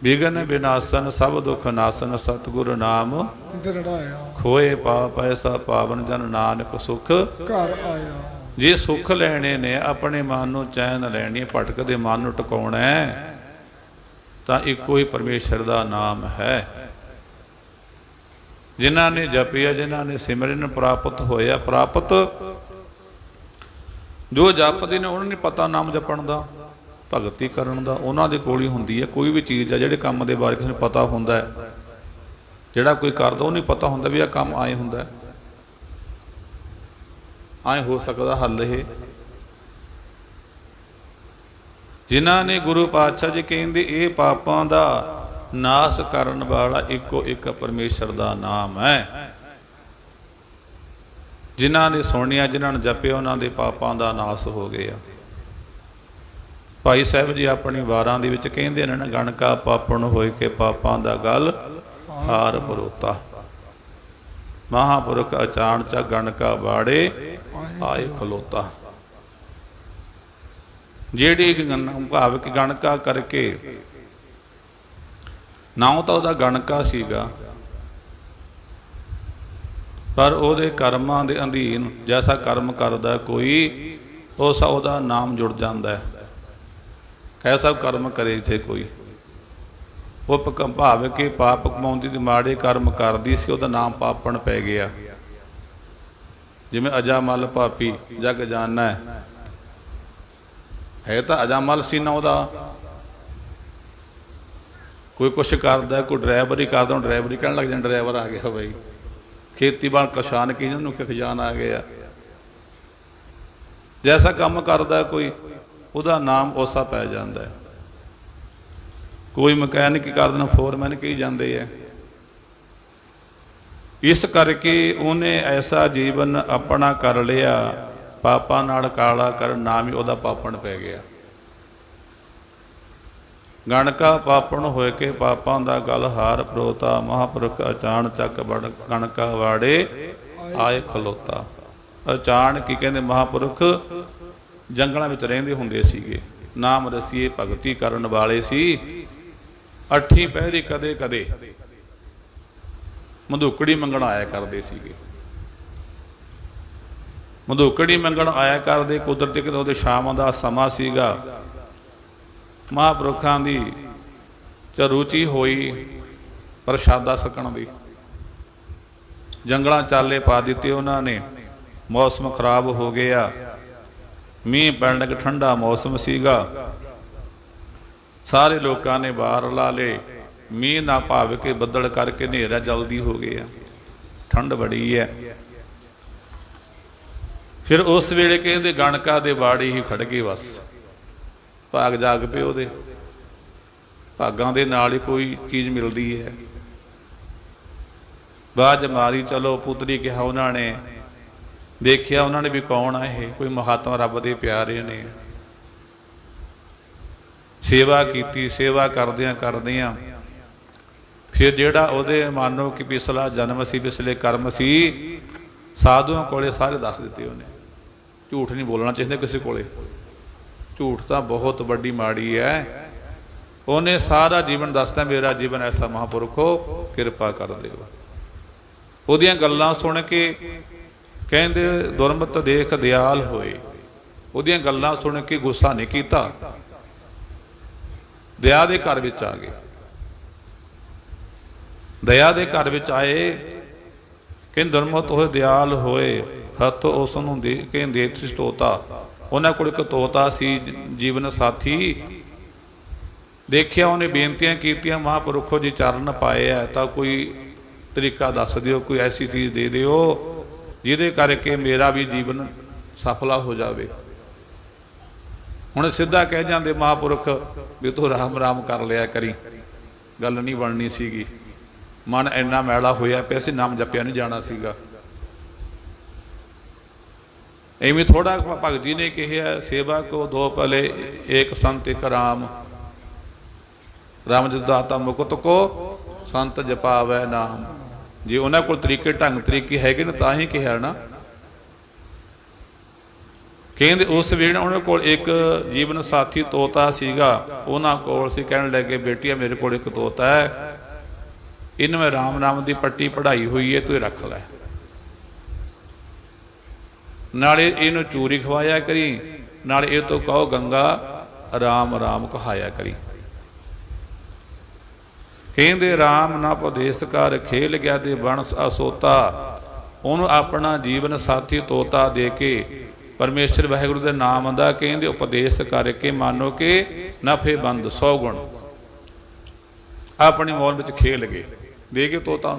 ਵਿਗਨ ਵਿਨਾਸ਼ਨ ਸਭ ਦੁਖ ਨਾਸ਼ਨ, ਸਤਿਗੁਰ ਨਾਮ ਦ੍ਰਿੜਾਇਆ। ਖੋਏ ਪਾਪ ਐਸਾ ਪਾਵਨ ਜਨ, ਨਾਨਕ ਸੁਖ ਘਰ ਆਇਆ। ਜੇ ਸੁੱਖ ਲੈਣੇ ਨੇ, ਆਪਣੇ ਮਨ ਨੂੰ ਚੈਨ ਲੈਣੀ, ਭਟਕਦੇ ਮਨ ਨੂੰ ਟਿਕਾਉਣਾ ਤਾਂ ਇੱਕੋ ਹੀ ਪਰਮੇਸ਼ਰ ਦਾ ਨਾਮ ਹੈ। ਜਿਨ੍ਹਾਂ ਨੇ ਜਪਿਆ, ਜਿਨ੍ਹਾਂ ਨੇ ਸਿਮਰਨ ਪ੍ਰਾਪਤ ਹੋਇਆ, ਪ੍ਰਾਪਤ ਜੋ ਜਪਦੇ ਨੇ ਉਹਨਾਂ ਨੂੰ ਪਤਾ ਨਾਮ ਜਪਣ ਦਾ, ਭਗਤੀ ਕਰਨ ਦਾ, ਉਹਨਾਂ ਦੇ ਕੋਲ ਹੀ ਹੁੰਦੀ ਹੈ। ਕੋਈ ਵੀ ਚੀਜ਼ ਹੈ, ਜਿਹੜੇ ਕੰਮ ਦੇ ਬਾਰੇ ਕਿਸੇ ਨੂੰ ਪਤਾ ਹੁੰਦਾ ਹੈ, ਜਿਹੜਾ ਕੋਈ ਕਰਦਾ ਉਹਨੂੰ ਪਤਾ ਹੁੰਦਾ ਵੀ ਆਹ ਕੰਮ ਆਏ ਹੁੰਦਾ, ਆਏ ਹੋ ਸਕਦਾ ਹੱਲ। ਇਹ ਜਿਨ੍ਹਾਂ ਨੇ ਗੁਰੂ ਪਾਤਸ਼ਾਹ ਜੀ ਕਹਿੰਦੇ ਇਹ ਪਾਪਾਂ ਦਾ ਨਾਸ ਕਰਨ ਵਾਲਾ ਇੱਕੋ ਇੱਕ ਪਰਮੇਸ਼ਰ ਦਾ ਨਾਮ ਹੈ। ਜਿਨ੍ਹਾਂ ਨੇ ਸੁਣਿਆ, ਜਿਨ੍ਹਾਂ ਨੇ ਜਪਿਆ, ਉਹਨਾਂ ਦੇ ਪਾਪਾਂ ਦਾ ਨਾਸ ਹੋ ਗਿਆ। ਭਾਈ ਸਾਹਿਬ ਜੀ ਆਪਣੀ ਵਾਰਾਂ ਦੇ ਵਿੱਚ ਕਹਿੰਦੇ ਨੇ ਨਾ, ਗਣਕਾ ਪਾਪਣ ਹੋਏ ਕੇ ਪਾਪਾਂ ਦਾ ਗਲ ਹਾਰ ਪਰੋਤਾ, ਮਹਾਂਪੁਰਖ ਅਚਾਨਚ ਗਣਕਾ ਬਾੜੇ ਆਏ ਖਲੋਤਾ। ਜਿਹੜੀ ਭਾਵ ਕਿ ਗਣਕਾ ਕਰਕੇ, ਨਾ ਤਾਂ ਉਹਦਾ ਗਣਕਾ ਸੀਗਾ, ਪਰ ਉਹਦੇ ਕਰਮਾਂ ਦੇ ਅਧੀਨ ਜੈਸਾ ਕਰਮ ਕਰਦਾ ਕੋਈ, ਉਸ ਉਹਦਾ ਨਾਮ ਜੁੜ ਜਾਂਦਾ ਹੈ। ਕੈਸਾ ਕਰਮ ਕਰੇ ਇੱਥੇ ਕੋਈ, ਉਹ ਭਾਵ ਕਿ ਪਾਪ ਕਮਾਉਂਦੀ ਤੇ ਮਾੜੇ ਕਰਮ ਕਰਦੀ ਸੀ, ਉਹਦਾ ਨਾਮ ਪਾਪਣ ਪੈ ਗਿਆ। ਜਿਵੇਂ ਅਜਾਮਲ ਪਾਪੀ ਜਗ ਜਾਨਾ ਹੈ ਤਾਂ ਅਜਾਮਲ ਸੀ ਨਾ ਉਹਦਾ। ਕੋਈ ਕੁਛ ਕਰਦਾ, ਕੋਈ ਡਰਾਈਵਰੀ ਕਰਦਾ, ਹੁਣ ਡਰਾਈਵਰੀ ਕਹਿਣ ਲੱਗ ਜਾਂਦਾ, ਡਰਾਈਵਰ ਆ ਗਿਆ ਬਈ। ਖੇਤੀਬਾੜੀ ਕਿਸਾਨ ਕੀ ਨੂੰ ਖਜ਼ਾਨ ਆ ਗਿਆ। ਜੈਸਾ ਕੰਮ ਕਰਦਾ ਕੋਈ, ਉਹਦਾ ਨਾਮ ਉਸਾ ਪੈ ਜਾਂਦਾ ਹੈ। ਕੋਈ ਮਕੈਨਿਕ ਕਰ ਦੇਣਾ, ਫੋਰਮੈਨ ਕਹੀ ਜਾਂਦੇ ਹੈ। ਇਸ ਕਰਕੇ ਉਹਨੇ ਐਸਾ ਜੀਵਨ ਆਪਣਾ ਕਰ ਲਿਆ, ਪਾਪਾਂ ਨਾਲ ਕਾਲਾ ਕਰਨ, ਨਾਮ ਹੀ ਉਹਦਾ ਪਾਪਣ ਪੈ ਗਿਆ। ਗਣਕਾ ਪਾਪਣ ਹੋਏ ਕੇ ਪਾਪਾਂ ਦਾ ਗਲ ਹਾਰ ਪਰੋਤਾ, ਮਹਾਂਪੁਰਖ ਅਚਾਨਚਕ ਗਣਕਾ ਵਾੜੇ ਆਏ ਖਲੋਤਾ। ਅਚਾਨਕ ਕੀ ਕਹਿੰਦੇ, ਮਹਾਂਪੁਰਖ ਜੰਗਲਾਂ ਵਿੱਚ ਰਹਿੰਦੇ ਹੁੰਦੇ ਸੀਗੇ, ਨਾਮ ਰਸੀਏ ਭਗਤੀ ਕਰਨ ਵਾਲੇ ਸੀ। ਅੱਠੀ ਪਹਿਰੀ ਕਦੇ ਕਦੇ ਮਧੂਕੜੀ ਮੰਗਣ ਆਇਆ ਕਰਦੇ ਸੀਗੇ। ਮਧੂਕੜੀ ਮੰਗਣ ਆਇਆ ਕਰਦੇ, ਕੁਦਰਤੀ ਕਿਤੇ ਉਹਦੇ ਸ਼ਾਮ ਦਾ ਸਮਾਂ ਸੀਗਾ। ਮਹਾਂਪੁਰਖਾਂ ਦੀ ਰੁਚੀ ਹੋਈ ਪ੍ਰਸ਼ਾਦਾ ਛਕਣ ਦੀ, ਜੰਗਲਾਂ ਚਾਲੇ ਪਾ ਦਿੱਤੇ ਉਹਨਾਂ ਨੇ। ਮੌਸਮ ਖਰਾਬ ਹੋ ਗਿਆ, ਮੀਂਹ ਪੈਣ ਲੱਗਾ, ਠੰਡਾ ਮੌਸਮ ਸੀਗਾ। ਸਾਰੇ ਲੋਕਾਂ ਨੇ ਬਾਹਰ ਲਾ ਲਏ, ਮੀਂਹ ਨਾ ਭਾਵ ਕੇ ਬੱਦਲ ਕਰਕੇ ਹਨੇਰਾ ਜਲਦੀ ਹੋ ਗਿਆ, ਠੰਡ ਬੜੀ ਹੈ। ਫਿਰ ਉਸ ਵੇਲੇ ਕਹਿੰਦੇ ਗਣਕਾ ਦੇ ਬਾੜੇ ਹੀ ਖੜ ਗਏ। ਬਸ ਭਾਗ ਜਾਗ ਪਏ ਉਹਦੇ, ਭਾਗਾਂ ਦੇ ਨਾਲ ਹੀ ਕੋਈ ਚੀਜ਼ ਮਿਲਦੀ ਹੈ। ਬਾਜ ਮਾਰੀ, ਚਲੋ ਪੁੱਤਰੀ ਕਿਹਾ ਉਹਨਾਂ ਨੇ। ਦੇਖਿਆ ਉਹਨਾਂ ਨੇ ਵੀ ਕੌਣ ਆ ਇਹ, ਕੋਈ ਮਹਾਤਮਾ ਰੱਬ ਦੇ ਪਿਆਰੇ ਨੇ। ਸੇਵਾ ਕੀਤੀ, ਸੇਵਾ ਕਰਦਿਆਂ ਕਰਦਿਆਂ ਫਿਰ ਜਿਹੜਾ ਉਹਦੇ ਮਾਨੋ ਕਿ ਪਿਛਲਾ ਜਨਮ ਸੀ, ਪਿਛਲੇ ਕਰਮ ਸੀ, ਸਾਧੂਆਂ ਕੋਲੇ ਸਾਰੇ ਦੱਸ ਦਿੱਤੇ ਉਹਨੇ। ਝੂਠ ਨਹੀਂ ਬੋਲਣਾ ਚਾਹੀਦਾ ਕਿਸੇ ਕੋਲੇ, ਝੂਠ ਤਾਂ ਬਹੁਤ ਵੱਡੀ ਮਾੜੀ ਹੈ। ਉਹਨੇ ਸਾਰਾ ਜੀਵਨ ਦੱਸਦਾ, ਮੇਰਾ ਜੀਵਨ ਐਸਾ ਮਹਾਂਪੁਰਖੋ ਕਿਰਪਾ ਕਰ ਦਿਓ। ਉਹਦੀਆਂ ਗੱਲਾਂ ਸੁਣ ਕੇ ਕਹਿੰਦੇ ਦੁਰਮਤ ਦੇਖ ਦਿਆਲ ਹੋਏ। ਉਹਦੀਆਂ ਗੱਲਾਂ ਸੁਣ ਕੇ ਗੁੱਸਾ ਨਹੀਂ ਕੀਤਾ, ਦਇਆ ਦੇ ਘਰ ਵਿੱਚ ਆ ਗਏ। ਦਇਆ ਦੇ ਘਰ ਵਿੱਚ ਆਏ, ਕਹਿੰਦੇ ਦੁਰਮਤ ਹੋਏ ਦਿਆਲ ਹੋਏ, ਹੱਥ ਉਸ ਨੂੰ ਦੇ ਕੇ ਦੇਤ ਤੋਤਾ। ਉਹਨਾਂ ਕੋਲ ਇੱਕ ਤੋਤਾ ਸੀ, ਜੀਵਨ ਸਾਥੀ। ਦੇਖਿਆ, ਉਹਨੇ ਬੇਨਤੀਆਂ ਕੀਤੀਆਂ, ਮਹਾਂਪੁਰਖੋ ਜੀ ਚਰਨ ਪਾਏ ਹੈ ਤਾਂ ਕੋਈ ਤਰੀਕਾ ਦੱਸ ਦਿਓ, ਕੋਈ ਐਸੀ ਚੀਜ਼ ਦੇ ਦਿਓ ਜਿਹਦੇ ਕਰਕੇ ਮੇਰਾ ਵੀ ਜੀਵਨ ਸਫਲਾ ਹੋ ਜਾਵੇ। ਹੁਣ ਸਿੱਧਾ ਕਹਿ ਜਾਂਦੇ ਮਹਾਂਪੁਰਖ ਵੀ ਤੂੰ ਰਾਮ ਰਾਮ ਕਰ ਲਿਆ ਕਰੀ, ਗੱਲ ਨਹੀਂ ਬਣਨੀ ਸੀਗੀ। ਮਨ ਇੰਨਾ ਮੈਲਾ ਹੋਇਆ ਪਿਆ ਸੀ, ਨਾਮ ਜਪਿਆ ਨਹੀਂ ਜਾਣਾ ਸੀਗਾ। ਐਵੇਂ ਥੋੜਾ ਭਗਤ ਜੀ ਨੇ ਕਿਹਾ, ਸੇਵਾ ਕੋ ਦੋ ਭਲੇ ਏਕ ਸੰਤ ਇਕ ਰਾਮ, ਰਾਮ ਜੀ ਦਾਤਾ ਮੁਕਤ ਕੋ ਸੰਤ ਜਪਾਵੈ ਨਾਮ। ਜੇ ਉਹਨਾਂ ਕੋਲ ਤਰੀਕੇ ਢੰਗ ਤਰੀਕੇ ਹੈਗੇ ਨੇ ਤਾਂ ਹੀ ਕਿਹਾ ਨਾ। ਕਹਿੰਦੇ ਉਸ ਵੇਲੇ ਉਹਨਾਂ ਕੋਲ ਇੱਕ ਜੀਵਨ ਸਾਥੀ ਤੋਤਾ ਸੀਗਾ, ਉਹਨਾਂ ਕੋਲ ਸੀ। ਕਹਿਣ ਲੱਗੇ, ਬੇਟੀਆ ਮੇਰੇ ਕੋਲ ਇੱਕ ਤੋਤਾ ਹੈ, ਇਹਨੂੰ ਮੈਂ ਰਾਮ ਨਾਮ ਦੀ ਪੱਟੀ ਪੜ੍ਹਾਈ ਹੋਈ ਹੈ, ਤੂੰ ਰੱਖ ਲੈ। नाले इहनूं चूरी खवाया करी, नाले इह तों कहो गंगा राम राम कहाया करी। कहते राम ना उपदेश कर खेल गया दे बण असोता, उन्होंने अपना जीवन साथी तोता दे के परमेश्वर वाहिगुरू के नाम का कहते उपदेश करके मानो कि नफे बंद 100 गुण अपनी मौल में खेल गए दे के तोता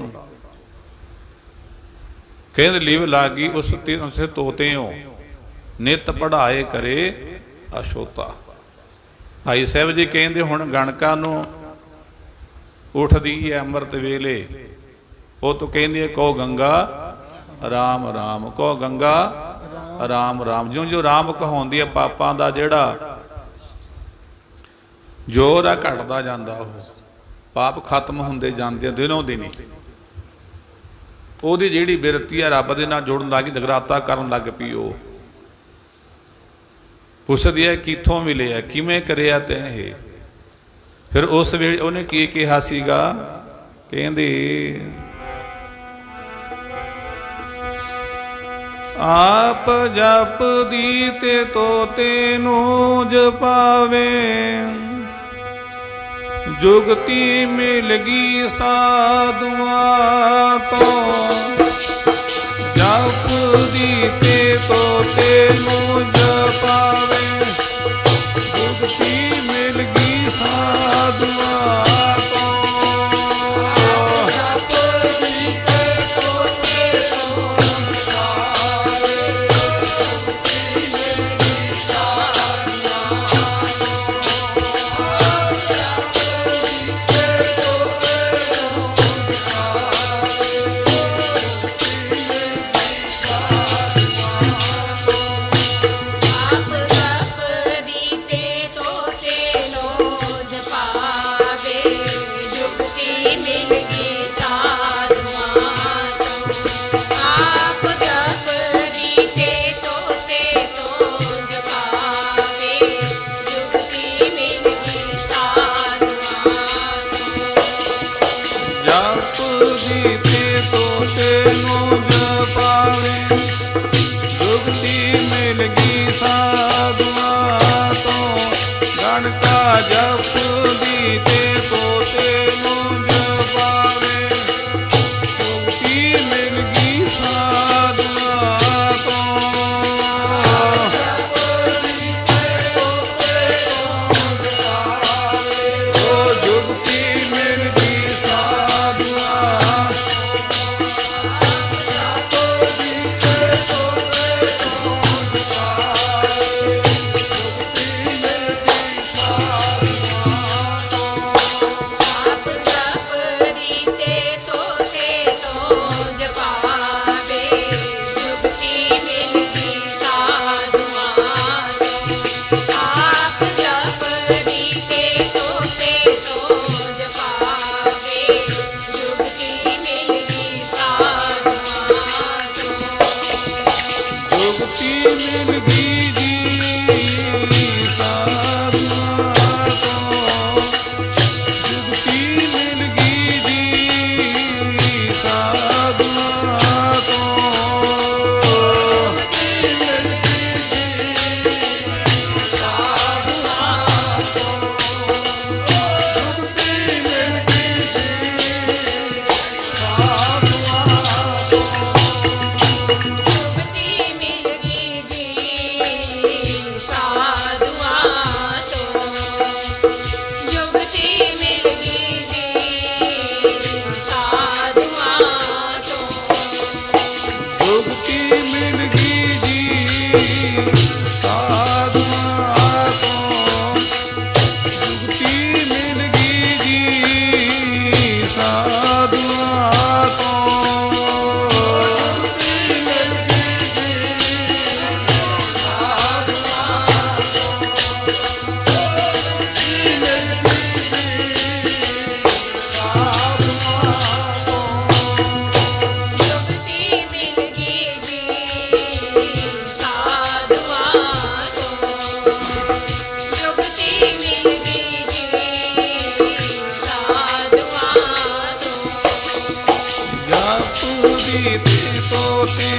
कहते लिव लागी उस तोते हो नित पढ़ाए करे अछोता। भाई साहब जी कहते हुण गणका नूं उठदी है अमृत वेले, वो तो कहते कहो गंगा राम राम, कहो गंगा राम राम। ज्यों ज्यों राम कहाउंदी है पापां दा जिहड़ा जोर आ घटदा जांदा, पाप खत्म हुंदे जांदे दिनों दिन। ਉਹਦੀ ਜਿਹੜੀ ਬਿਰਤੀ ਆ ਰੱਬ ਦੇ ਨਾਲ ਜੁੜਨ ਲੱਗ ਗਈ, ਜਗਰਾਤਾ ਕਰਨ ਲੱਗ ਪਈ। ਉਹ ਪੁੱਛਦੀ ਹੈ ਕਿੱਥੋਂ ਮਿਲਿਆ, ਕਿਵੇਂ ਕਰਿਆ ਤੈਂ ਇਹ। ਫਿਰ ਉਸ ਵੇਲੇ ਉਹਨੇ ਕੀ ਕਿਹਾ ਸੀਗਾ, ਕਹਿੰਦੇ आप जपदी ते तोते नू जपावे, जुगती मिल गई साधुआं तो। जपदी ते तोते नू जपावे, जुगती मिल गई साधुआं तो।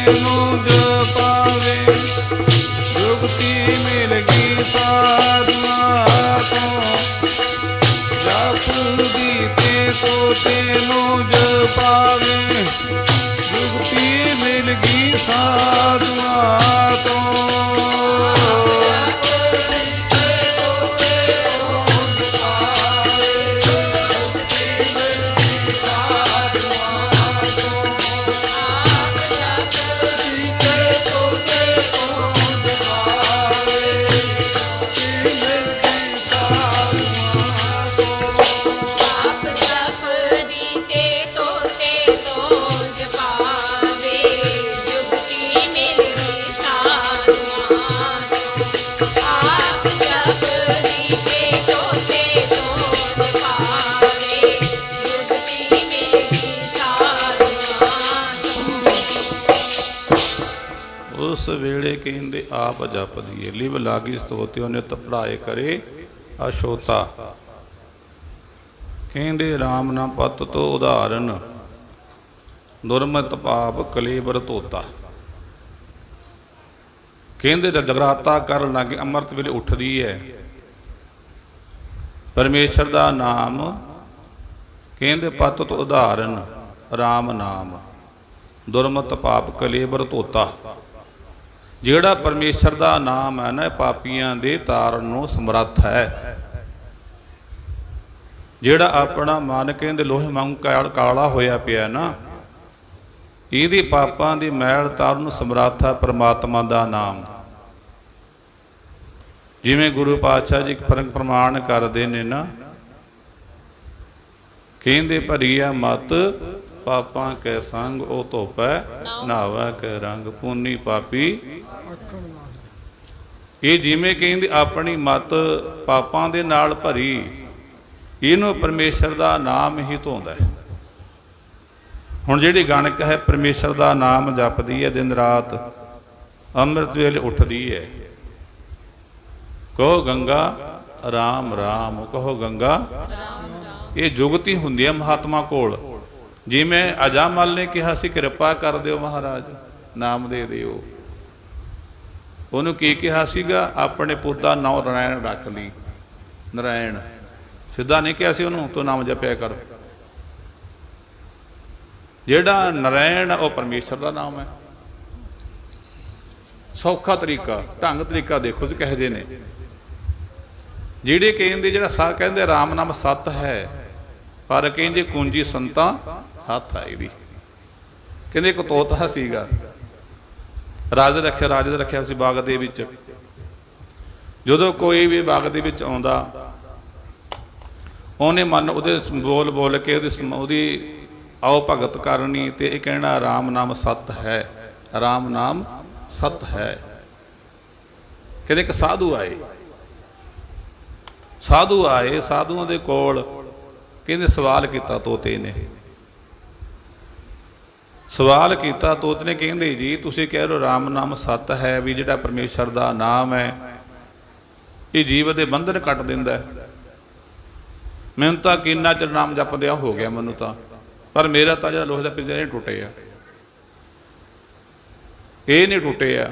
ਤੂੰ ਜਪਾਵੇ उस वेले कहते आप जप दिए लिव लागी स्तोत्यो नित पढ़ाए करे अछोता। कहते राम ना पत तो उदाहरण दुरमत पाप कलेबर धोता। कहते जगराता कर लगे अमृत वेले उठदी है परमेश्वर का नाम। कहते पत तो उदाहरण राम नाम दुरमत पाप कलेबर धोता। ਜਿਹੜਾ परमेश्वर का नाम है ना पापियां दे ताਰਨ ਨੂੰ ਸਮਰੱਥ है। ਜਿਹੜਾ अपना मन कहते लोहे वांगू काला होया पिया ना ਇਹਦੀ पापां ਦੀ मैल ਤਾਰਨ ਨੂੰ ਸਮਰੱਥ है परमात्मा का नाम। जिवें गुरु पातशाह जी प्रमाण करते ने ना कहते भरीआ मत पापां कै संग ओ धोपै नहावै कै रंग पुनी पापी। ये जिमें कहते अपनी मत पापां दे नाल भरी इहनूं परमेश्वर का नाम ही धोंदा है। हुण जिहड़ी गणक है परमेश्वर का नाम जपदी है दिन रात अमृत वेले उठदी है। कहो गंगा राम राम कहो गंगा। ये जुगती हुंदी है महात्मा कोल। जिमें अजामल ने कहा सी कृपा कर दिओ महाराज नाम दे दिओ। उन्होंने की कहा सीगा अपने पुੱਤ ਦਾ नाम नारायण रख ली। नारायण सीधा नहीं कहा सी उन्होंने तो नाम जपया कर। जेड़ा नारायण वो परमेश्वर का नाम है। सौखा तरीका ढंग तरीका देखो तो कहे जे ने जिहड़े कहते जेड़ा सा कहते राम नाम सत है पर कहते कुंजी संतां हथ आई दी। कहते एक तोता सीगा राजे रखिया सी बाग दे विच। जदों कोई भी बाग दे विच आउंदा उहने मन उहदे बोल बोल के उहदी आओ भगत करनी ते इह कहना राम नाम सत है राम नाम सत है। कहते एक साधु आए साधुओं दे कोल कहते सवाल किया तोते ने। सवाल किया तोते ने कहते जी तुसीं कह रहे हो राम नाम सत है भी जिहड़ा परमेश्वर का नाम है ये जीव के बंधन कट दिंदा है। मैनूं तां किन्ना चिर नाम जपदिया हो गया मैनूं तां पर मेरा तां जिहड़ा लोहे दा पिंजरा नहीं टुटिया ये नहीं टुटिया।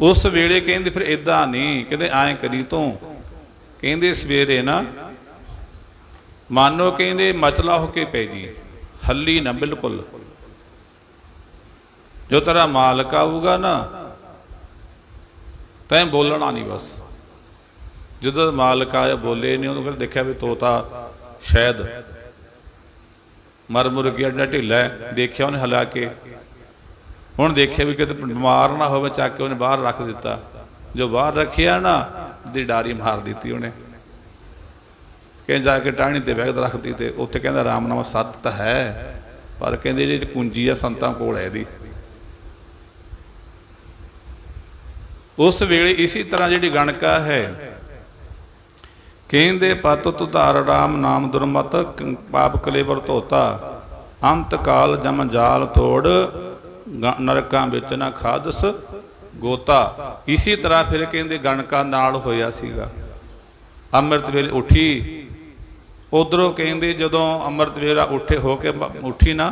उस वेले कहते फिर इदां नहीं कहते आए करी तू कहते सवेरे ना मानो कहते मचला होके पै जी हली ना बिल्कुल। जो तेरा मालिक आऊगा ना तैं बोलना नहीं बस। जो मालिक आया बोले नहीं उन्होंने फिर देखा भी तोता शायद मर मुर गया ढिला है देखिया उन्हें हिला के हुण देखिया भी किते बीमार ना हो चक के उन्हें बाहर रख दिता। जो बाहर रखिया ना दी डारी मार दी उन्हें कहीं जाके टाहनी ते बैग रख दी ते उत्थे कहंदा राम नाम सत तां है पर कहंदे जी कुंजी है संतां कोल है दी। उस वेले इसी तरह जिहड़ी गणका है कहंदे पत तुधार राम नाम दुरमत पाप कलेबर धोता अंत काल जम जाल तोड़ नरकां विच ना खादस गोता। इसी तरह फिर कहंदे गणका नाल होया सीगा। अमृत वेले उठी उधरों कहंदे जदों अमृत वेला उठे होके उठी ना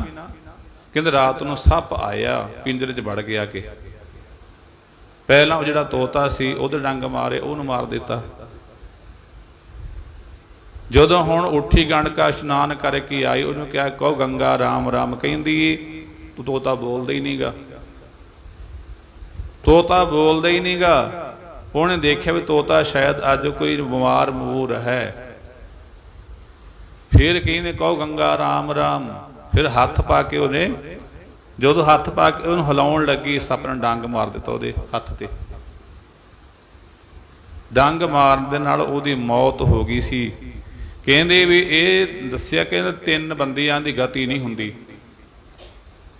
कहंदे रात नूं सप आया पिंजरे च वड़ गया के पहला वो जिहड़ा तोता सी उहदे डंग मारे उहनूं मार दिता। जदों हुण उठी गणका इशनान करके आई उन्होंने कहा कहो गंगा राम राम कहंदी तू तोता बोलदा ही नहीं गा। तोता बोलदा ही नहीं गा। उन्हें देखा भी तोता शायद अज कोई बीमार मूर है। फिर कहते कहो गंगा राम राम। फिर हथ पा के उन्हें जो हथ पा के उन्हें हिलाउण लगी सप ने डंग मार दिता उहदे हथ ते। डंग मारन दे नाल उहदी मौत हो गई सी। कहंदे भी ये दस्सिया कहंदे 3 बंदियां दी गति नहीं हुंदी।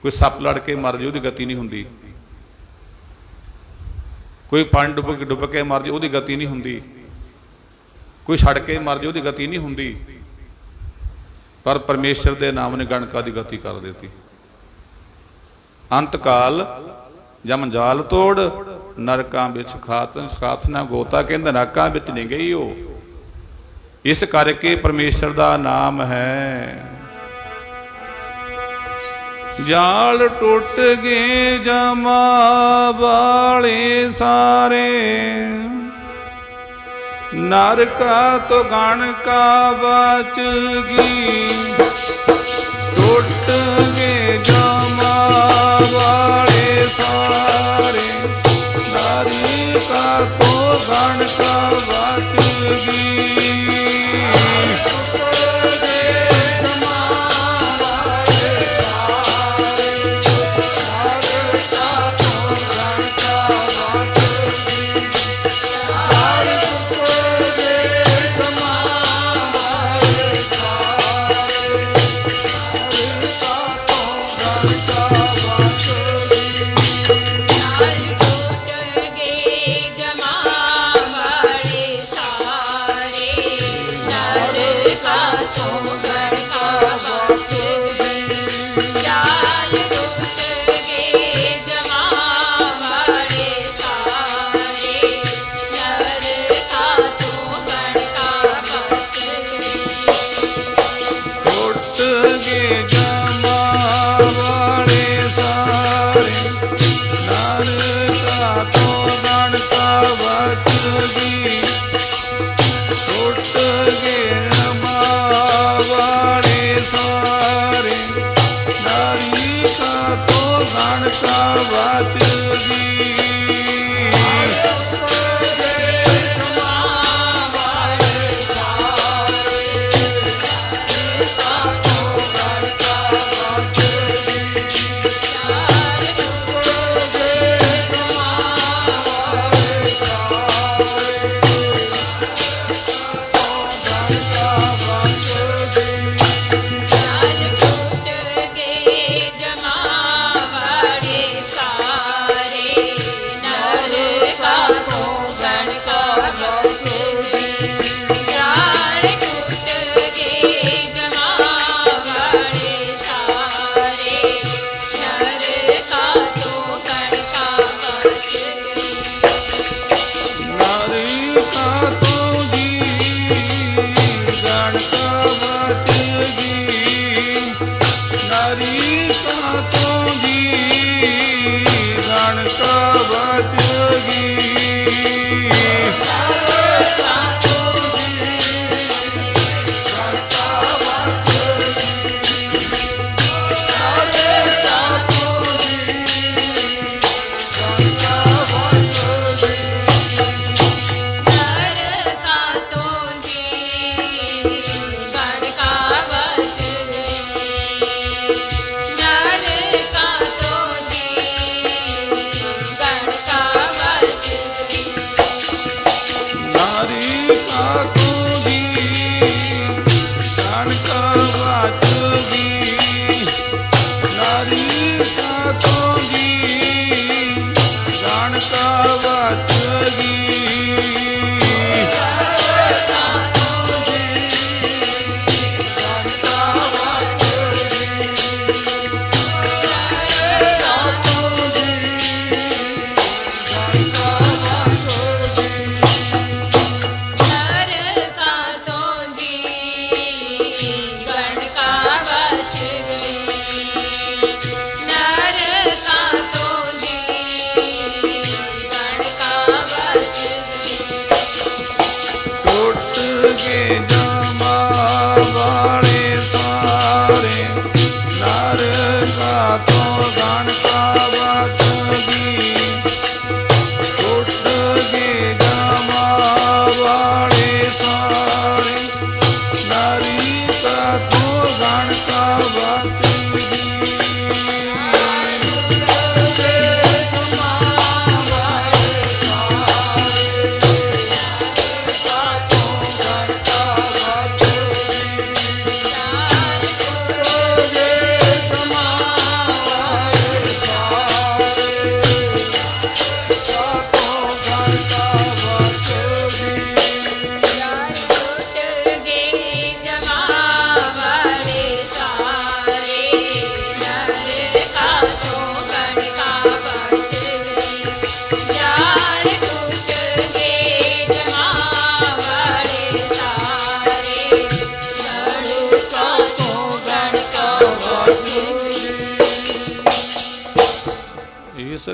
कोई सप लड़ के मर जाए उहदी गति नहीं हुंदी। कोई पानी डुब के मर जाए उसकी गति नहीं होंदी, कोई सड़ के मर जाए उसकी गति नहीं होंदी, पर परमेश्वर के नाम ने गणका की गति कर देती। अंत काल जम जाल तोड़ नरकां विच खात ना गोता, कहते नरकां विच नहीं गई हो। इस करके परमेश्वर का नाम है। जाल टुट गए जमा वाले सारे, नरका तो गण का बचगी। टुट गए जमा वाले सारे, नरका तो गण का बचगी।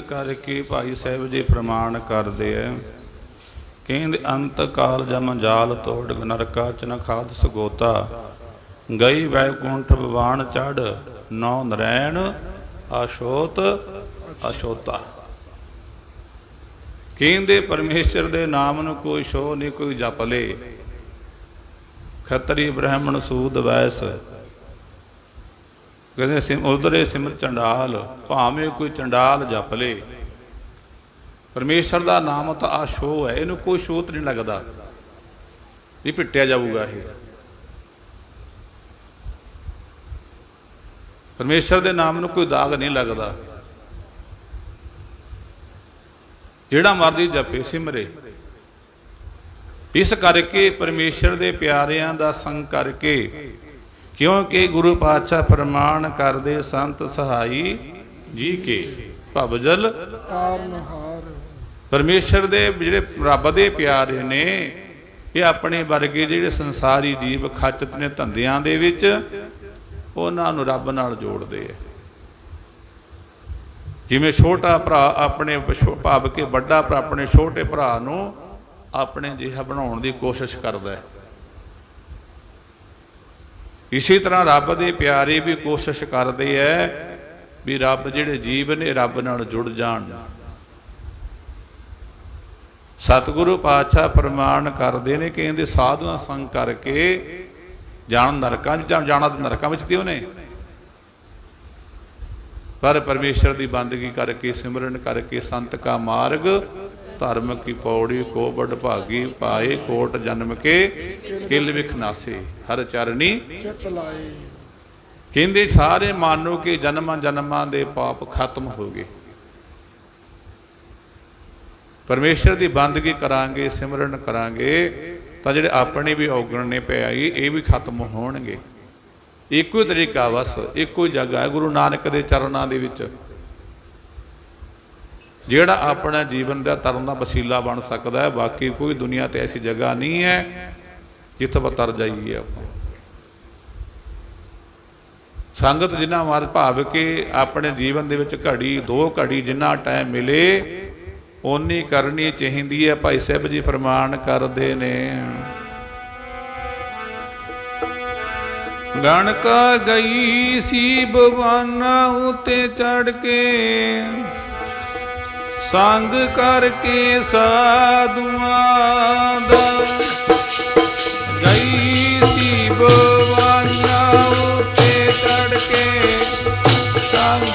करके भाई साहब जी प्रमाण करते हैं, कहते अंत काल जम जाल तोड़ नरका च न खाद सगोता, गई वैकुंठ भवान चढ़ नौ नरैण अछोत अछोता। कहते परमेश्वर दे नाम नूं कोई छो नहीं कोई जप ले, खतरी ब्राह्मण सूद वैस, कहते उधरे सिमर चंडाल, भावें कोई चंडाल जप ले, परमेश्वर का नाम तो आ छो है, इनू कोई छूत नहीं लगता भी पिट्टिया जाऊगा। ये परमेश्वर के नाम नूं कोई दाग नहीं लगता, जिहड़ा मर्जी जपे सिमरे। इस करके परमेश्वर के प्यारियां दा संग करके, क्योंकि गुरु पातशाह प्रमाण करदे संत सहाई जी के भवजल तारनहार। परमेश्वर दे जिहड़े रब दे प्यारे ने, ये अपने वर्गे जिहड़े संसारी जीव खचत ने धंधियां दे विच, उन्हां नूं रब नाल जोड़दे है। जिवें छोटा भरा अपने भाव के बड़ा भरा अपने छोटे भरा नूं अपने जिहा बनाउण दी कोशिश करदा है, इसी तरह रब दे प्यारे भी कोशिश करते हैं भी रब जिहड़े जीव ने रब नाल जुड़ जाण। सतगुरु पातशाह प्रमाण करते हैं, कहते साधुआं संग करके जाण नरकां जाना, तो नरकां विच दिओ ने, पर परमेश्वर की बंदगी करके सिमरन करके संत का मार्ग धर्म की पौड़ी को बड़ भागी पाए, कोट जन्म के किल विखनासे हर चरनी चित लाए। कहते सारे मानो कि जन्मां जन्मां दे पाप खत्म हो गए, परमेश्वर की बंदगी करांगे सिमरन करांगे तो जिहड़े अपने भी औगण ने पै आई ये भी खत्म होणगे। इको तरीका बस एको जगह है गुरु नानक के चरणों के विच, जिहड़ा अपना जीवन का तरन का वसीला बन सकता है। बाकी कोई दुनिया ते ऐसी जगह नहीं है जिथे पर तर जाइए। आप संगत जिन्ना मार भाव के अपने जीवन के घड़ी दो घड़ी जिन्ना टाइम मिले उन्नी करनी चाहिए है। भाई साहब जी फरमान करते ने, गणका गई सी बवाना उते चढ़ के, संग करके साधुआं दा, गई सी बवाना उते चढ़ के, संग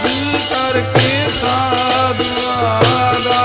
करके साधुआं दा।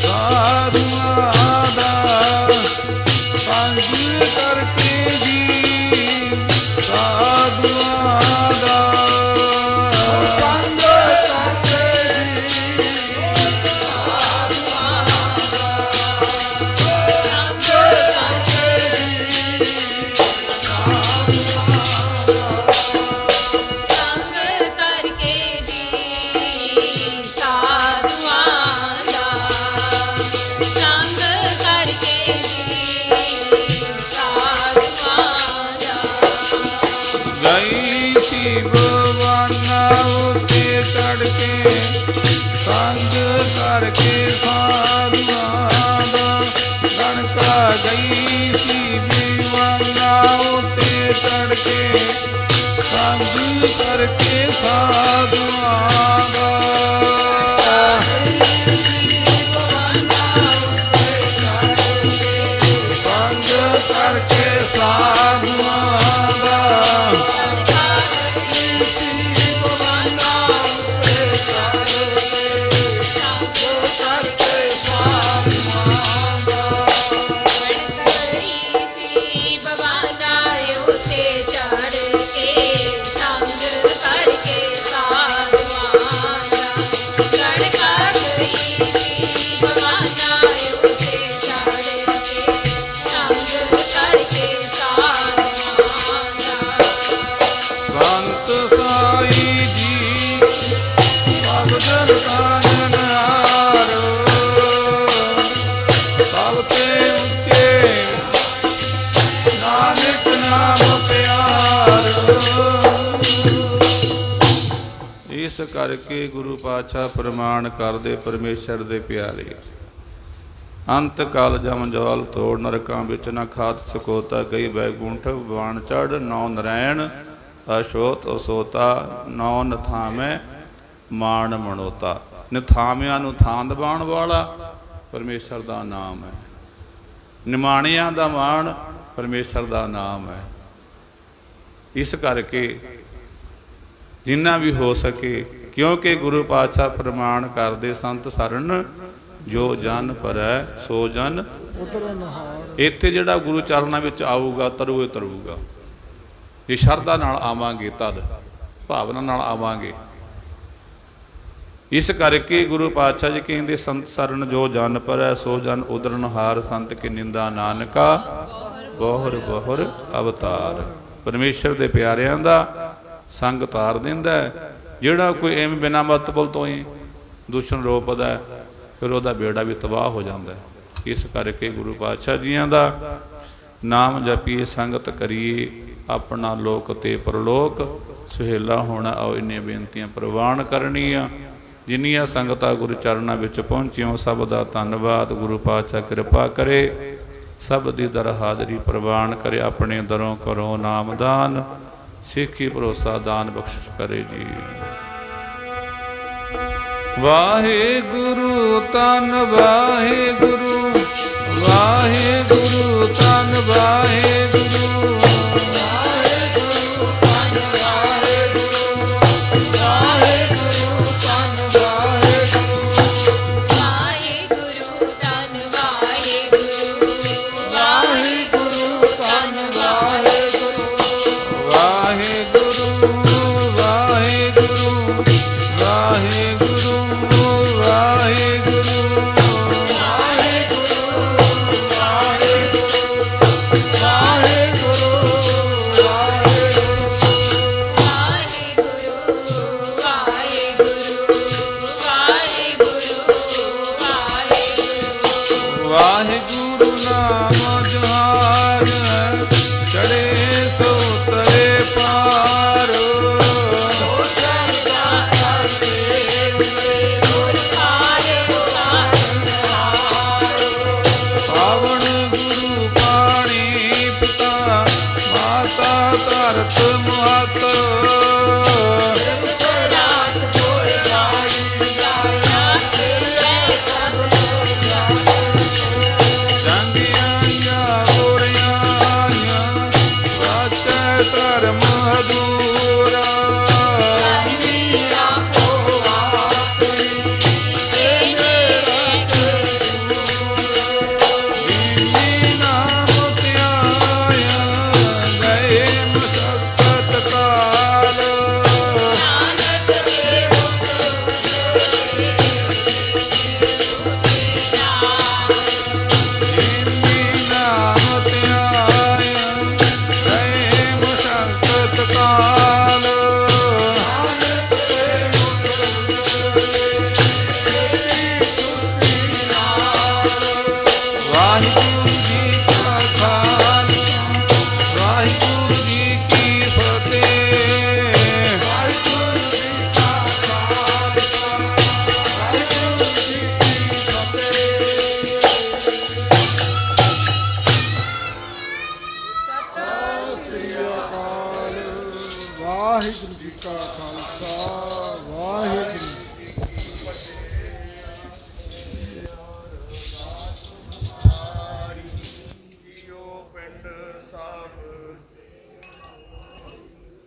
ਸਾਧੂਆਂ ਦਾ ਸੰਗ ਕਰਕੇ ਜੀ, ਸਾਧੂਆਂ ਦਾ ਸੰਗ ਕਰਕੇ ਜੀ, ਸਾਧੂਆਂ ਦਾ ਸੰਗ ਕਰਕੇ ਜੀ, ਭਗਵਾਨਾ ਉੱਤੇ ਚੜ੍ਹ ਕੇ ਸੰਗ ਕਰਕੇ ਸਾਧੂਆਂ ਦਾ ਗਣਕਾ ਗਈ ਸੀ ਭਗਵਾਨਾ ਉੱਤੇ ਚੜ੍ਹ ਕੇ ਸੰਗ ਕਰਕੇ ਸਾਧੂਆਂ ਦਾ ਸੰਗ ਕਰਕੇ ਸਾਧੂਆਂ ਦਾ ਇਸ ਕਰਕੇ ਗੁਰੂ ਪਾਤਸ਼ਾਹ ਪ੍ਰਮਾਣ ਕਰਦੇ ਪਰਮੇਸ਼ਰ ਦੇ ਪਿਆਰੇ, ਅੰਤ ਕਾਲ ਜਮ ਜਵਾਲ ਤੋੜ ਨਰਕਾਂ ਵਿੱਚ ਨਾ ਖਾਤ ਸਕੋਤਾ, ਗਈ ਬੈਗੁੰਠ ਬਾਣ ਚੜ ਨੌ ਨਰੈਣ ਅਸ਼ੋਤ ਅਸੋਤਾ, ਨੌ ਨਥਾਮੈ ਮਾਣ ਮਣੋਤਾ। ਨਿਥਾਮਿਆਂ ਨੂੰ ਥਾਂ ਦਬਾਉਣ ਵਾਲਾ ਪਰਮੇਸ਼ਰ ਦਾ ਨਾਮ ਹੈ, ਨਿਮਾਣਿਆਂ ਦਾ ਮਾਣ ਪਰਮੇਸ਼ਰ ਦਾ ਨਾਮ ਹੈ। ਇਸ ਕਰਕੇ ਜਿੰਨਾ ਵੀ ਹੋ ਸਕੇ, ਕਿਉਂਕਿ ਗੁਰੂ ਪਾਤਸ਼ਾਹ ਪ੍ਰਮਾਣ ਕਰਦੇ ਸੰਤ ਸਰਨ ਜੋ ਜਨ ਭਰੈ ਸੋ ਜਨ ਉਧਰਨਹਾਰ। ਇੱਥੇ ਜਿਹੜਾ ਗੁਰੂ ਚਰਨਾਂ ਵਿੱਚ ਆਊਗਾ ਤਰੂਏ ਤਰੂਗਾ। ਜੇ ਸ਼ਰਧਾ ਨਾਲ ਆਵਾਂਗੇ, ਤਦ ਭਾਵਨਾ ਨਾਲ ਆਵਾਂਗੇ। ਇਸ ਕਰਕੇ ਗੁਰੂ ਪਾਤਸ਼ਾਹ ਜੀ ਕਹਿੰਦੇ ਸੰਤ ਸਰਨ ਜੋ ਜਨ ਭਰੈ ਸੋ ਜਨ ਉਧਰਨਹਾਰ, ਸੰਤ ਕੀ ਨਿੰਦਾ ਨਾਨਕਾ ਬਹੁਰ ਬਹੁਰ ਅਵਤਾਰ। ਪਰਮੇਸ਼ਰ ਦੇ ਪਿਆਰਿਆਂ ਦਾ ਸੰਗ ਤਾਰ ਦਿੰਦਾ। ਜਿਹੜਾ ਕੋਈ ਐਵੇਂ ਬਿਨਾਂ ਮਤਲਬ ਤੋਂ ਹੀ ਦੂਸ਼ਣ ਰੋਪਦਾ, ਫਿਰ ਉਹਦਾ ਬੇੜਾ ਵੀ ਤਬਾਹ ਹੋ ਜਾਂਦਾ। ਇਸ ਕਰਕੇ ਗੁਰੂ ਪਾਤਸ਼ਾਹ ਜੀਆਂ ਦਾ ਨਾਮ ਜਪੀਏ, ਸੰਗਤ ਕਰੀਏ, ਆਪਣਾ ਲੋਕ ਤੇ ਪਰਲੋਕ ਸੁਹੇਲਾ ਹੋਣਾ। ਆਓ ਇੰਨੀਆਂ ਬੇਨਤੀਆਂ ਪ੍ਰਵਾਨ ਕਰਨੀਆਂ। ਜਿੰਨੀਆਂ ਸੰਗਤਾਂ ਗੁਰੂ ਚਰਨਾਂ ਵਿੱਚ ਪਹੁੰਚੀਆਂ, ਸਭ ਦਾ ਧੰਨਵਾਦ। ਗੁਰੂ ਪਾਤਸ਼ਾਹ ਕਿਰਪਾ ਕਰੇ, ਸਭ ਦੀ ਦਰ ਹਾਜ਼ਰੀ ਪ੍ਰਵਾਨ ਕਰੇ। ਆਪਣੇ ਦਰੋਂ ਕਰੋ ਨਾਮਦਾਨ, ਸਿੱਖੀ ਭਰੋਸਾ ਦਾਨ ਬਖਸ਼ਿਸ਼ ਕਰੇ ਜੀ। ਵਾਹਿਗੁਰੂ ਧੰਨ ਵਾਹਿਗੁਰੂ, ਵਾਹਿਗੁਰੂ ਧੰਨ ਵਾਹਿਗੁਰੂ।